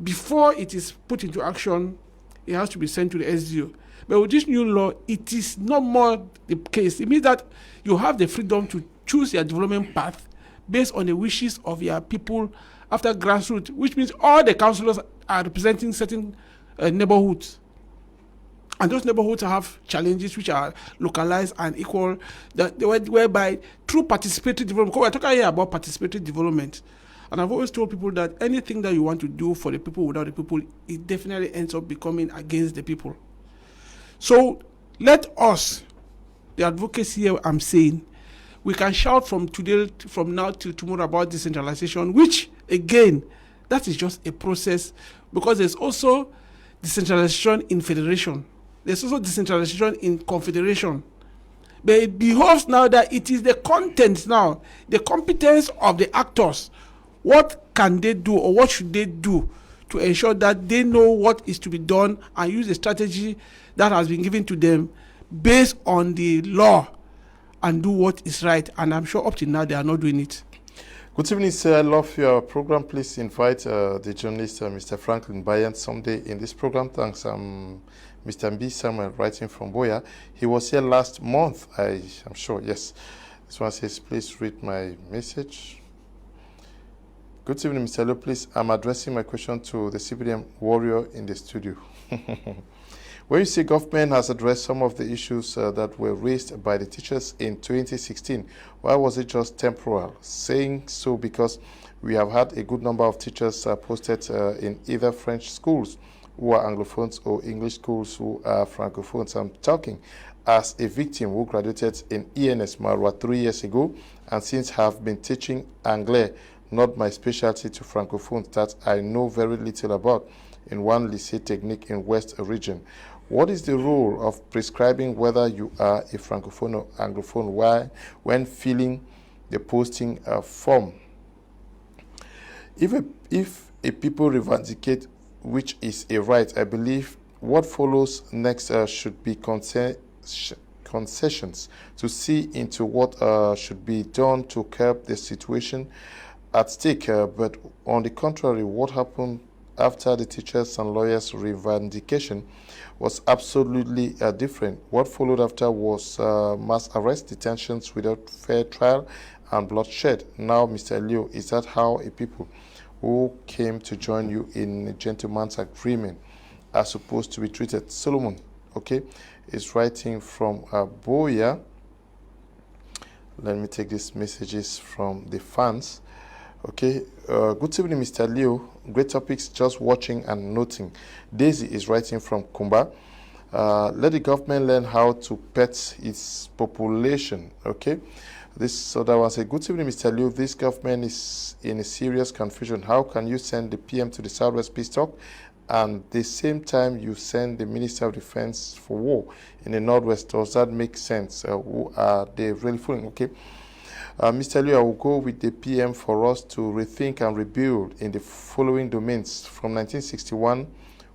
[SPEAKER 2] before it is put into action, it has to be sent to the SDO. But with this new law, it is no more the case. It means that you have the freedom to choose your development path based on the wishes of your people after grassroots, which means all the councillors are representing certain neighborhoods. And those neighborhoods have challenges which are localized and equal, whereby through participatory development, because we're talking here about participatory development, and I've always told people that anything that you want to do for the people without the people, it definitely ends up becoming against the people. So let us, the advocates here, I'm saying, we can shout from now till tomorrow about decentralization, which again, that is just a process, because there's also decentralization in federation. There's also decentralization in confederation. But it behoves now that it is the content now, the competence of the actors. What can they do or what should they do to ensure that they know what is to be done and use the strategy that has been given to them based on the law and do what is right. And I'm sure up to now they are not doing it.
[SPEAKER 1] Good evening, sir. I love your program. Please invite the journalist, Mr. Franklin Bayant, someday in this program. Thanks, Mr. Mb Samuel, writing from Boya. He was here last month, I'm sure, yes. This one says, please read my message. Good evening, Mr. Lo. Please, I'm addressing my question to the CPDM warrior in the studio. When you say government has addressed some of the issues that were raised by the teachers in 2016, why was it just temporal? Saying so because we have had a good number of teachers posted in either French schools who are Anglophones or English schools who are Francophones. I'm talking as a victim who graduated in ENS Marwa 3 years ago and since have been teaching Anglais, not my specialty, to Francophones that I know very little about in one lycée technique in West region. What is the role of prescribing whether you are a Francophone or Anglophone when filling the posting form? If a people revendicate, which is a right, I believe what follows next should be concessions to see into what should be done to curb the situation at stake. But on the contrary, what happened after the teachers and lawyers' revendication was absolutely different. What followed after was mass arrest, detentions without fair trial, and bloodshed. Now, Mr. Leo, is that how a people who came to join you in a gentleman's agreement are supposed to be treated? Solomon, okay, is writing from Boya. Let me take these messages from the fans. Okay, good evening, Mr. Leo. Great topics, just watching and noting. Daisy is writing from Kumba. Let the government learn how to pet its population. Okay, this other one said, good evening, Mr. Leo. This government is in a serious confusion. How can you send the PM to the Southwest Peace Talk and the same time you send the Minister of Defense for war in the Northwest. Does that make sense? Who are they really fooling? Okay. Mr. Liu, I will go with the PM for us to rethink and rebuild in the following domains from 1961,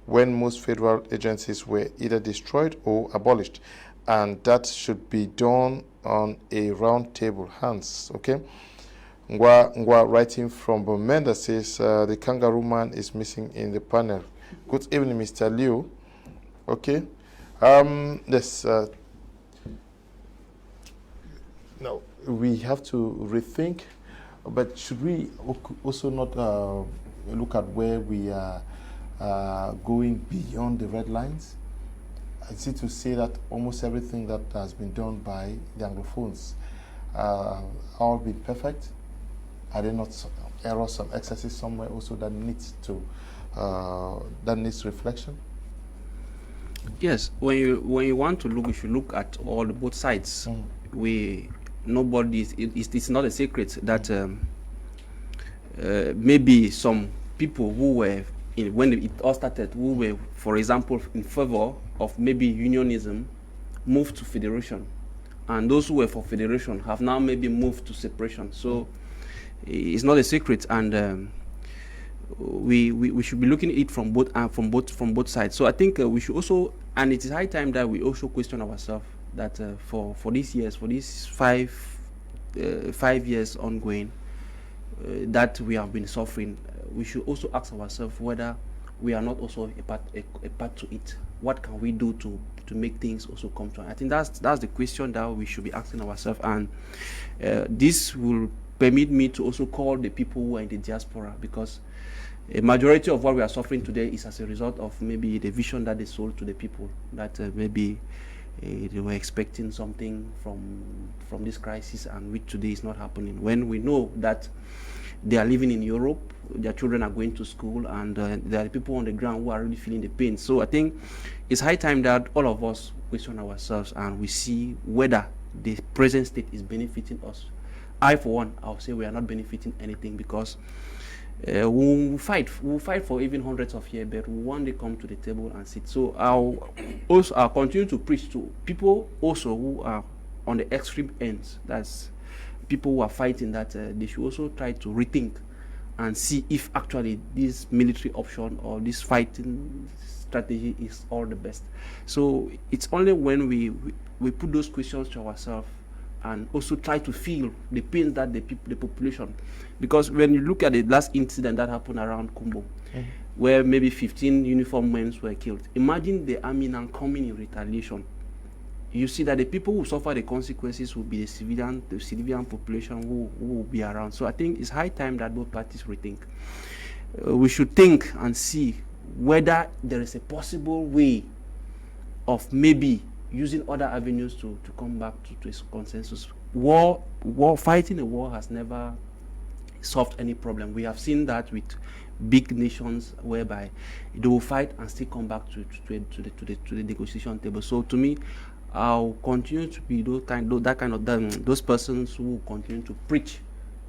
[SPEAKER 1] when most federal agencies were either destroyed or abolished, and that should be done on a round table. Hans, okay? Ngwa writing from Bomenda says the kangaroo man is missing in the panel. Good evening, Mr. Liu. Okay. Yes. Now we have to rethink, but should we also not look at where we are going beyond the red lines? I see to say that almost everything that has been done by the Anglophones all been perfect. Are there not some errors, some excesses somewhere also that needs reflection?
[SPEAKER 3] Yes, when you want to look, you should look at all both sides. It's not a secret that maybe some people who were when it all started, who were, for example, in favor of maybe unionism, moved to federation, and those who were for federation have now maybe moved to separation. So it's not a secret, and we should be looking at it from both sides. So I think we should also, and it is high time that we also question ourselves that for these years, for these 5 years ongoing that we have been suffering, we should also ask ourselves whether we are not also a part to it. What can we do to make things also come to? I think that's the question that we should be asking ourselves, and this will permit me to also call the people who are in the diaspora, because a majority of what we are suffering today is as a result of maybe the vision that they sold to the people, that maybe they were expecting something from this crisis, and which today is not happening. When we know that they are living in Europe, their children are going to school, and there are people on the ground who are really feeling the pain. So I think it's high time that all of us question ourselves and we see whether the present state is benefiting us. I, for one, I'll say we are not benefiting anything, because we'll fight for even hundreds of years, but we'll one day come to the table and sit. So I'll continue to preach to people also who are on the extreme ends. That's people who are fighting, that they should also try to rethink and see if actually this military option or this fighting strategy is all the best. So it's only when we put those questions to ourselves and also try to feel the pain that the population, because when you look at the last incident that happened around Kumbo, where maybe 15 uniformed men were killed, imagine the army now coming in retaliation. You see that the people who suffer the consequences will be the civilian population who will be around. So I think it's high time that both parties rethink. We should think and see whether there is a possible way of maybe using other avenues to come back to a consensus. Fighting a war has never solved any problem. We have seen that with big nations, whereby they will fight and still come back to the negotiation table. So to me, I'll continue to be those persons who will continue to preach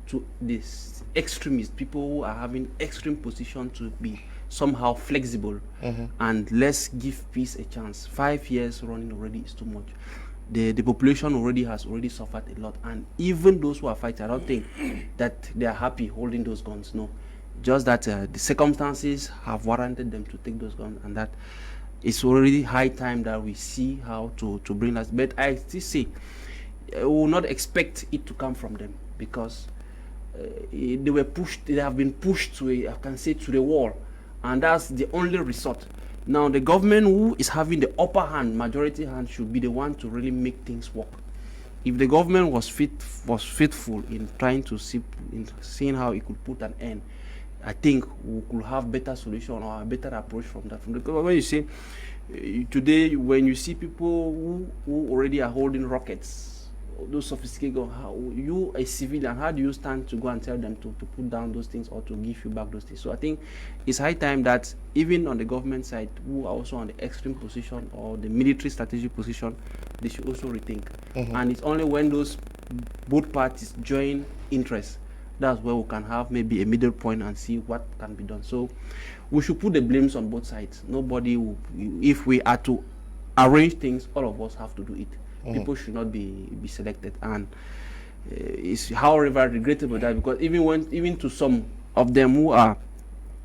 [SPEAKER 3] to these extremists, people who are having extreme position, to be somehow flexible, and let's give peace a chance. 5 years running already is too much. The population has suffered a lot, and even those who are fighting, I don't think that they are happy holding those guns. No, just that the circumstances have warranted them to take those guns, and that it's already high time that we see how to bring us. But I still say we will not expect it to come from them, because they have been pushed to the wall, and that's the only resort. Now the government, who is having the upper hand, majority hand, should be the one to really make things work. If the government was faithful in trying to seeing how it could put an end, I think we could have better solution or a better approach from that. Because when you see today, when you see people who already are holding rockets, those sophisticated guns, how you, a civilian, how do you stand to go and tell them to put down those things or to give you back those things? So I think it's high time that even on the government side, who are also on the extreme position or the military strategic position, they should also rethink. And it's only when both parties join interests that's where we can have maybe a middle point and see what can be done. So we should put the blames on both sides. Nobody will, if we are to arrange things, all of us have to do it. People should not be selected, and it's however regrettable that, because even to some of them who are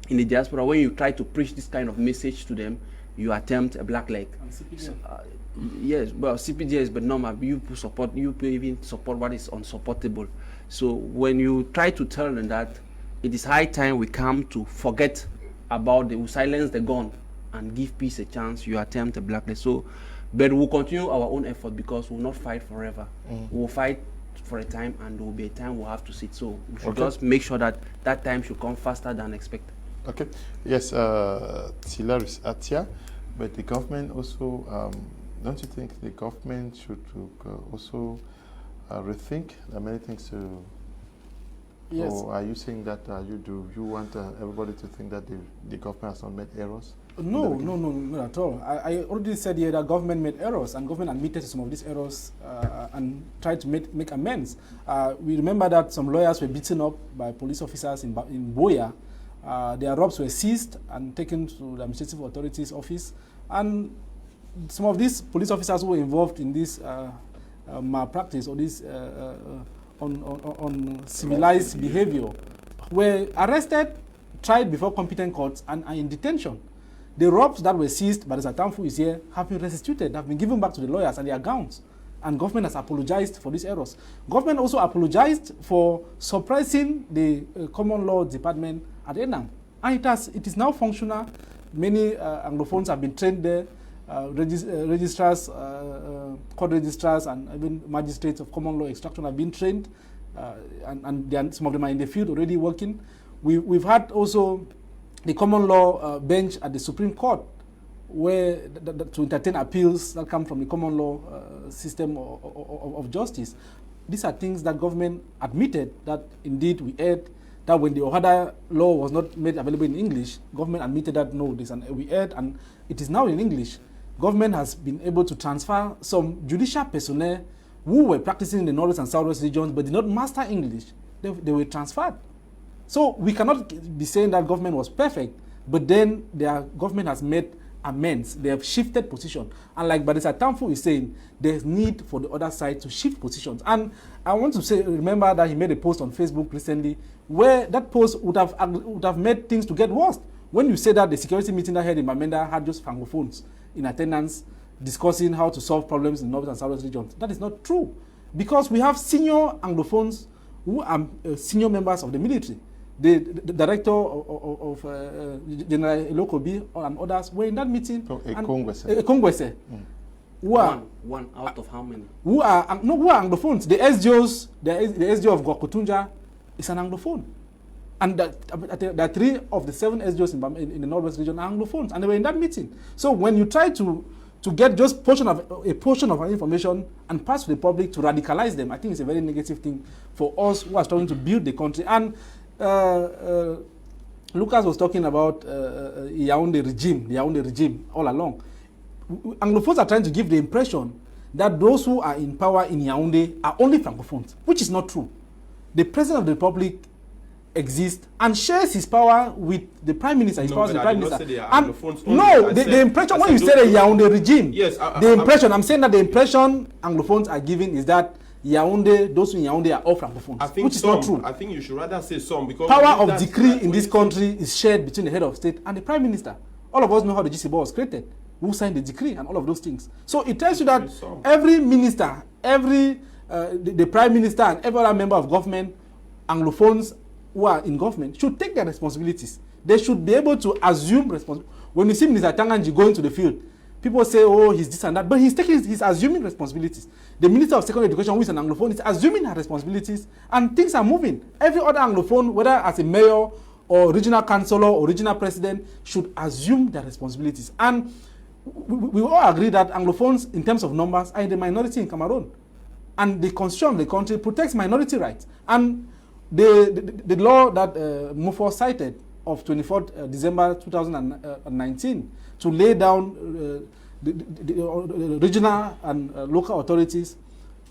[SPEAKER 3] in the diaspora, when you try to preach this kind of message to them, you attempt a black leg. Yes, well, CPDS, but normal, you even support what is unsupportable. So when you try to tell them that it is high time we come to forget about we silence the gun and give peace a chance, you attempt a black leg. So, but we'll continue our own effort, because we'll not fight forever. We'll fight for a time, and there will be a time we'll have to sit. So we should just make sure that that time should come faster than expected.
[SPEAKER 1] Okay. Yes, Tilarious, Atia, but the government also, don't you think the government should also rethink? There are many things to.
[SPEAKER 4] Yes.
[SPEAKER 1] Or are you saying that you want everybody to think that the government has not made errors?
[SPEAKER 4] No, not at all. I already said here that government made errors, and government admitted to some of these errors and tried to make amends. We remember that some lawyers were beaten up by police officers in Boya. Their robes were seized and taken to the administrative authorities' office, and some of these police officers who were involved in this malpractice or this uncivilized behavior were arrested, tried before competent courts, and are in detention. The robes that were seized, Barrister Tamfu is here, have been restituted, have been given back to the lawyers and their gowns. And government has apologized for these errors. Government also apologized for suppressing the common law department at Enam. And it is now functional. Many Anglophones have been trained there. Registrars, court registrars, and even magistrates of common law extraction have been trained, and some of them are in the field already working. We've had also the common law bench at the Supreme Court, where to entertain appeals that come from the common law system of justice. These are things that government admitted that indeed we erred, that when the Ohada law was not made available in English, government admitted that no, we erred, and it is now in English. Government has been able to transfer some judicial personnel who were practicing in the Northwest and Southwest regions but did not master English. They were transferred. So we cannot be saying that government was perfect, but then their government has made amends. They have shifted position. And like Barrister Tamfu is saying, there's need for the other side to shift positions. And I want to remember that he made a post on Facebook recently where that post would have made things to get worse. When you say that the security meeting that held in Bamenda had just Francophones in attendance discussing how to solve problems in North and Southwest regions, that is not true. Because we have senior Anglophones who are senior members of the military. The director of General Elokobi and others were in that meeting. Ekongwese. Who are
[SPEAKER 3] one out of how many?
[SPEAKER 4] Who are Anglophones? The SGOs, the SGO of Gwakutunja is an Anglophone. And there are 3 of the 7 SGOs in the Northwest region are Anglophones, and they were in that meeting. So when you try to get just a portion of our information and pass to the public to radicalize them, I think it's a very negative thing for us who are starting to build the country. And Lucas was talking about Yaoundé regime all along. Anglophones are trying to give the impression that those who are in power in Yaoundé are only Francophones, which is not true. The President of the Republic exists and shares his power with the Prime Minister. His power with the Prime Minister. The impression when you say the Yaoundé regime, yes, I'm saying that the impression Anglophones are giving is that Yaoundé, those in Yaoundé are all Francophones, which is not true.
[SPEAKER 5] I think you should rather say some, because
[SPEAKER 4] power of decree in this country is shared between the head of state and the Prime Minister. All of us know how the GCBO was created, who signed the decree and all of those things. So it tells you that every minister, the Prime Minister and every other member of government, Anglophones who are in government, should take their responsibilities. They should be able to assume responsibility. When you see Mr. Tamnjong going to the field, people say, oh, he's this and that, but he's assuming responsibilities. The Minister of Secondary Education, who is an Anglophone, is assuming her responsibilities, and things are moving. Every other Anglophone, whether as a mayor or regional councillor or regional president, should assume their responsibilities. And we all agree that Anglophones, in terms of numbers, are in the minority in Cameroon. And the constitution of the country protects minority rights. And the law that Mofor cited of 24th December 2019 to lay down the regional and local authorities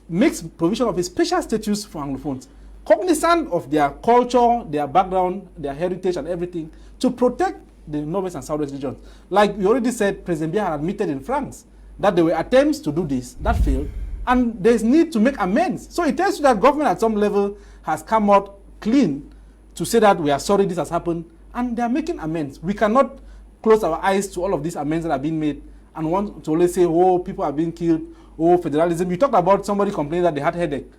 [SPEAKER 4] makes provision of a special status for Anglophones. cognizant of their culture, their background, their heritage and everything, to protect the northwest and southwest regions. Like we already said, President Biya had admitted in France that there were attempts to do this, that failed, and there's need to make amends. So it tells you that government at some level has come out clean to say that we are sorry this has happened, and they are making amends. We cannot close our eyes to all of these amends that are being made and want to always say, oh, people are being killed, oh, federalism. You talked about somebody complaining that they had headache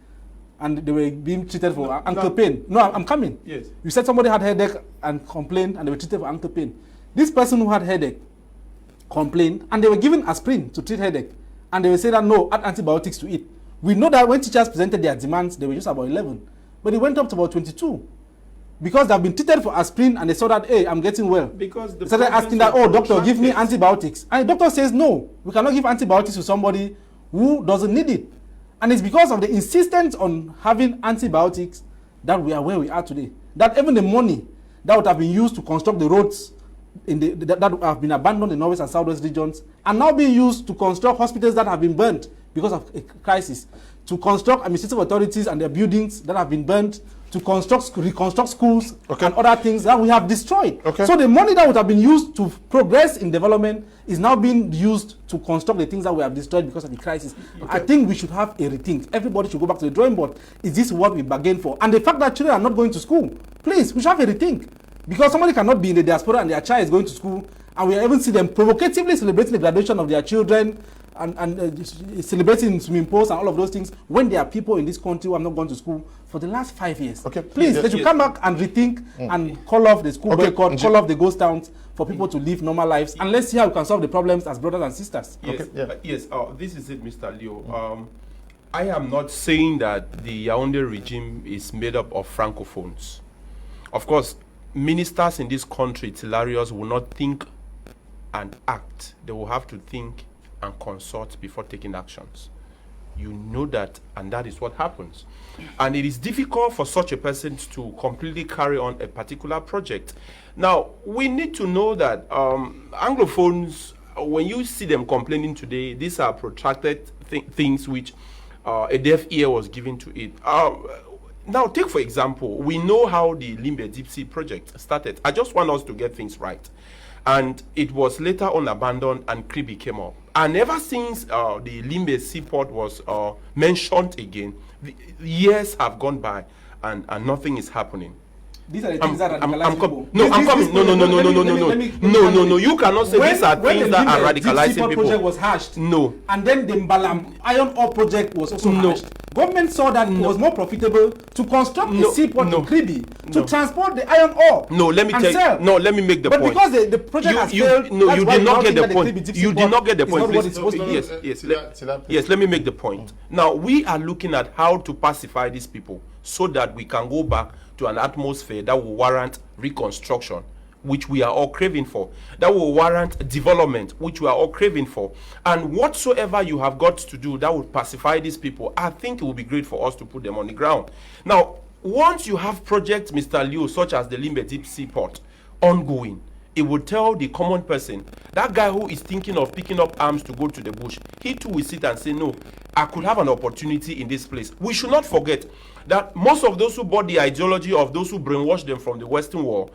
[SPEAKER 4] and they were being treated for ankle pain. No, I'm coming.
[SPEAKER 5] Yes.
[SPEAKER 4] You said somebody had headache and complained and they were treated for ankle pain. This person who had headache complained and they were given aspirin to treat headache, and they were saying that no, add antibiotics to it. We know that when teachers presented their demands, they were just about 11, but it went up to about 22. Because they've been treated for aspirin and they saw that, hey, I'm getting well.
[SPEAKER 5] Because
[SPEAKER 4] they started asking that, oh, doctor, give me antibiotics. And the doctor says, no, we cannot give antibiotics to somebody who doesn't need it. And it's because of the insistence on having antibiotics that we are where we are today. That even the money that would have been used to construct the roads that have been abandoned in northwest and southwest regions are now being used to construct hospitals that have been burnt because of a crisis, to construct administrative authorities and their buildings that have been burnt, to reconstruct schools and other things that we have destroyed. So the money that would have been used to progress in development is now being used to construct the things that we have destroyed because of the crisis. I think we should have a rethink. Everybody should go back to the drawing board. Is this what we bargained for? And the fact that children are not going to school, please, we should have a rethink. Because somebody cannot be in the diaspora and their child is going to school, and we even see them provocatively celebrating the graduation of their children and celebrating swimming pools and all of those things when there are people in this country who have not gone to school for the last 5 years. Please, they should come back and rethink and call off the school boycott, call off the ghost towns for people to live normal lives, and let's see how we can solve the problems as brothers and sisters.
[SPEAKER 5] Yes, this is it, Mr. Leo. I am not saying that the Yaoundé regime is made up of francophones. Of course, ministers in this country, Tilarious, will not think and act. They will have to think and consult before taking actions. You know that, and that is what happens. And it is difficult for such a person to completely carry on a particular project. Now, we need to know that Anglophones, when you see them complaining today, these are protracted things which a deaf ear was given to it. Now, take for example, we know how the Limbe Deep Sea project started. I just want us to get things right. And it was later on abandoned and Kribi came up. And ever since the Limbe seaport was mentioned again, the years have gone by and nothing is happening.
[SPEAKER 4] These are the things that are radicalizing
[SPEAKER 5] people. I'm coming. No. You cannot say these are things that are radicalizing people.
[SPEAKER 4] When the project was hashed, and then the Mbalam iron ore project was also hashed. Government saw that it was more profitable to construct the seaport to Kribi to transport the iron ore.
[SPEAKER 5] Let me make the point.
[SPEAKER 4] But because the project has failed,
[SPEAKER 5] you did not get the point. You did not get the point. Yes, let me make the point. Now, we are looking at how to pacify these people so that we can go back to an atmosphere that will warrant reconstruction, which we are all craving for, that will warrant development, which we are all craving for. And whatsoever you have got to do that will pacify these people, I think it will be great for us to put them on the ground. Now, once you have projects, Mr. Liu, such as the Limbe Deep Seaport, ongoing, it will tell the common person, that guy who is thinking of picking up arms to go to the bush, he too will sit and say, no, I could have an opportunity in this place. We should not forget that most of those who bought the ideology of those who brainwashed them from the Western world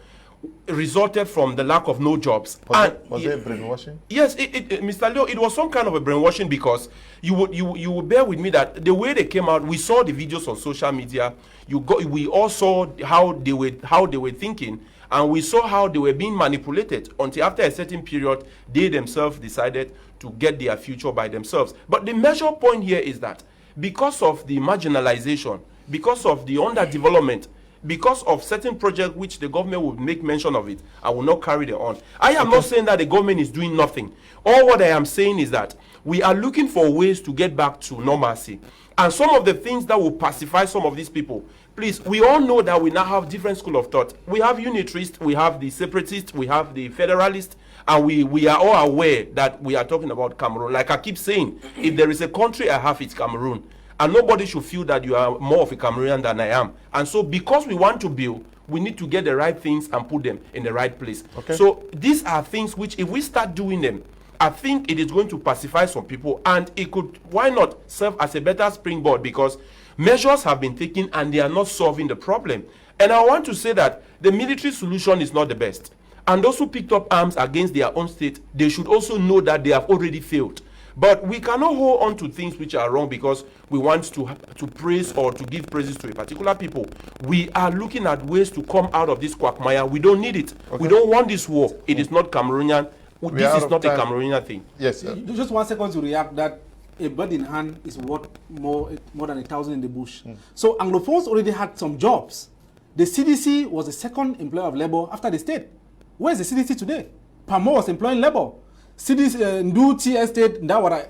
[SPEAKER 5] resulted from the lack of no jobs.
[SPEAKER 1] Was it brainwashing?
[SPEAKER 5] Yes, Mr. Leo, it was some kind of a brainwashing, because you would bear with me that the way they came out, we saw the videos on social media. We all saw how they were thinking, and we saw how they were being manipulated until after a certain period, they themselves decided to get their future by themselves. But the major point here is that because of the marginalization, because of the underdevelopment, because of certain projects which the government would make mention of it, I will not carry them on. I am not saying that the government is doing nothing. All what I am saying is that we are looking for ways to get back to normalcy. And some of the things that will pacify some of these people, please, we all know that we now have different school of thought. We have unitarists, we have the separatists, we have the federalists, and we are all aware that we are talking about Cameroon. Like I keep saying, if there is a country I have, it's Cameroon. And nobody should feel that you are more of a Cameroonian than I am. And so because we want to build, we need to get the right things and put them in the right place. So these are things which, if we start doing them, I think it is going to pacify some people, and it could, why not, serve as a better springboard, because Measures have been taken and they are not solving the problem. And I want to say that the military solution is not the best. And those who picked up arms against their own state, they should also know that they have already failed. But we cannot hold on to things which are wrong because we want to praise or to give praises to a particular people. We are looking at ways to come out of this quagmire. We don't need it. Okay. We don't want this war. It is not Cameroonian. This is not a Cameroonian thing.
[SPEAKER 4] Yes, sir. Just 1 second to react that a bird in hand is worth more than 1,000 in the bush. So Anglophones already had some jobs. The CDC was the second employer of labor after the state. Where is the CDC today? PAMO was employing labor. CDC, Ndu T Estate,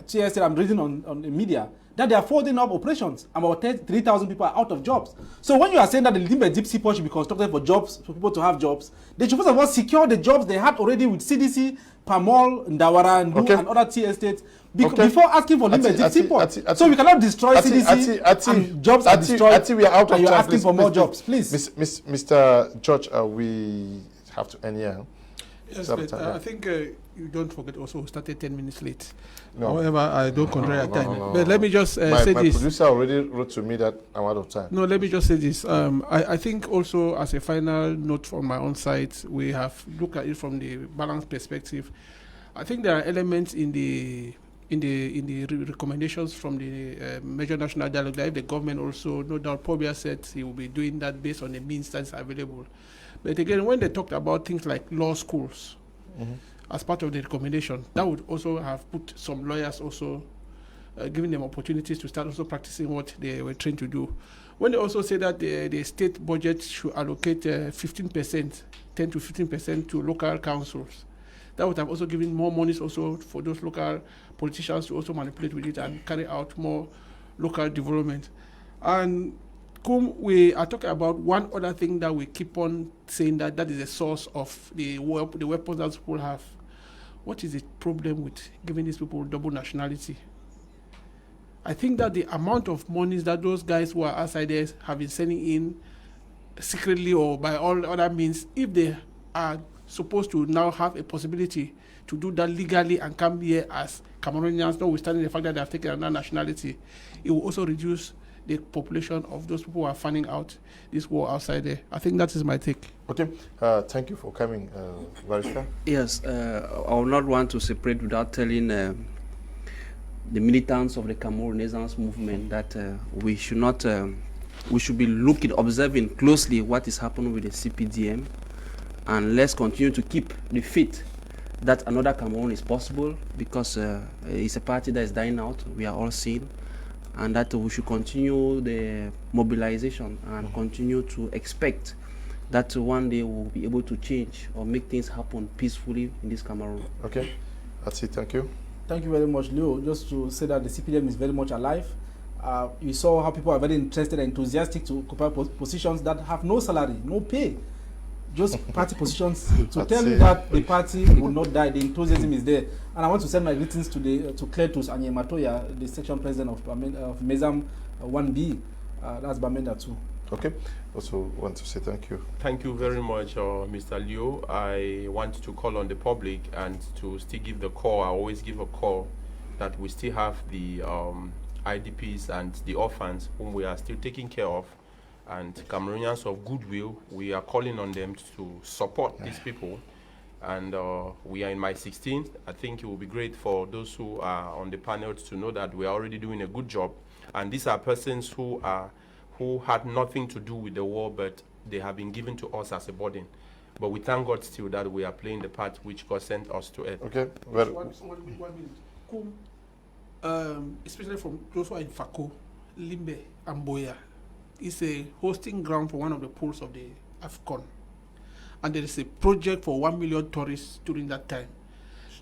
[SPEAKER 4] T Estate, I'm reading on the media, that they are folding up operations. About 3,000 people are out of jobs. So when you are saying that the Limbe Deep Sea Port should be constructed for jobs, for people to have jobs, they should first of all secure the jobs they had already with CDC, PAMOL, Ndawara, Ndu, and other T Estates before asking for Limbe Deep Sea Port. So we cannot destroy CDC and jobs are destroyed
[SPEAKER 1] we are out of
[SPEAKER 4] and you're
[SPEAKER 1] time.
[SPEAKER 4] asking for more jobs. Please.
[SPEAKER 1] Mr. George, we have to end here.
[SPEAKER 2] Yes, but I think you don't forget also we started 10 minutes late.
[SPEAKER 1] No.
[SPEAKER 2] However, I don't control your time. But let me just say this.
[SPEAKER 1] My producer already wrote to me that I'm out of time.
[SPEAKER 2] No, let me just say this. I think also as a final note from my own side, we have looked at it from the balanced perspective. I think there are elements in the recommendations from the Major National Dialogue that if the government also, no doubt, Pobia said he will be doing that based on the means that's available. But again, when they talked about things like law schools as part of the recommendation, that would also have put some lawyers also, giving them opportunities to start also practicing what they were trained to do. When they also say that the state budget should allocate 15%, 10 to 15% to local councils, that would have also given more monies also for those local politicians to also manipulate with it and carry out more local development. And we are talking about one other thing that we keep on saying that is a source of the weapons that people have. What is the problem with giving these people double nationality? I think that the amount of monies that those guys who are outsiders have been sending in secretly or by all other means, if they are supposed to now have a possibility to do that legally and come here as Cameroonians, notwithstanding the fact that they have taken another nationality, it will also reduce the population of those people who are finding out this war outside there. I think that is my take.
[SPEAKER 1] Okay, thank you for coming, Barrister.
[SPEAKER 3] Yes, I would not want to separate without telling the militants of the Cameroon Renaissance movement that we should not, we should be observing closely what is happening with the CPDM, and let's continue to keep the faith that another Cameroon is possible, because it's a party that is dying out, we are all seeing, and that we should continue the mobilization and continue to expect that one day we'll be able to change or make things happen peacefully in this Cameroon.
[SPEAKER 1] Okay, that's it. Thank you.
[SPEAKER 4] Thank you very much, Leo. Just to say that the CPDM is very much alive. You saw how people are very interested and enthusiastic to occupy positions that have no salary, no pay. Just party positions to tell you that the party will not die. The enthusiasm is there. And I want to send my greetings to Cletus Anyematoya, the section president of MESAM 1B. That's Bamenda too.
[SPEAKER 1] Okay. Also want to say thank you.
[SPEAKER 5] Thank you very much, Mr. Leo. I want to call on the public and to still give the call. I always give a call that we still have the IDPs and the orphans whom we are still taking care of. And Cameroonians of goodwill, we are calling on them to support these people. And we are in my 16th. I think it will be great for those who are on the panels to know that we are already doing a good job. And these are persons who had nothing to do with the war, but they have been given to us as a burden. But we thank God still that we are playing the part which God sent us to earth.
[SPEAKER 1] Okay. Well,
[SPEAKER 2] one minute. Especially from those who are in Fako, Limbe, and Boya. It's a hosting ground for one of the pools of the AFCON. And there is a project for 1 million tourists during that time.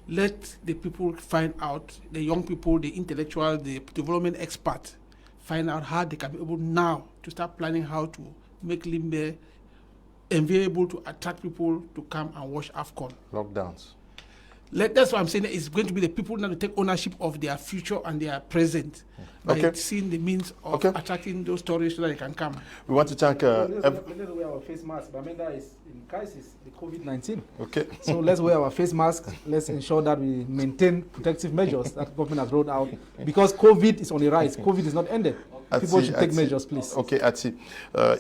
[SPEAKER 2] Let the people find out, the young people, the intellectuals, the development experts, find out how they can be able now to start planning how to make Limbe enviable to attract people to come and watch AFCON.
[SPEAKER 1] Lockdowns.
[SPEAKER 2] That's what I'm saying. It's going to be the people now to take ownership of their future and their present by seeing the means of attracting those tourists so that they can come.
[SPEAKER 1] We want to thank.
[SPEAKER 4] Let's wear our face mask. Bamenda is in crisis, the COVID-19.
[SPEAKER 1] Okay.
[SPEAKER 4] So let's wear our face masks. Let's ensure that we maintain protective measures that government has rolled out, because COVID is on the rise. COVID is not ended. people should take measures, please.
[SPEAKER 1] Okay, Atia.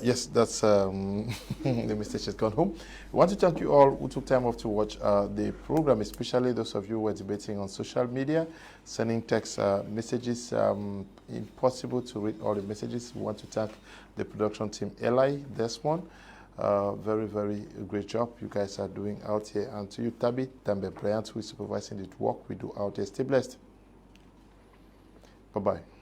[SPEAKER 1] Yes, that's the message has gone home. We want to thank you all who took time off to watch the program, especially those of you who were debating on social media, sending text messages. Impossible to read all the messages. We want to thank the production team, Eli, Desmond. Very, very great job you guys are doing out here. And to you, Tabi, Tambe Bryant, who is supervising the work we do out here. Stay blessed. Bye-bye.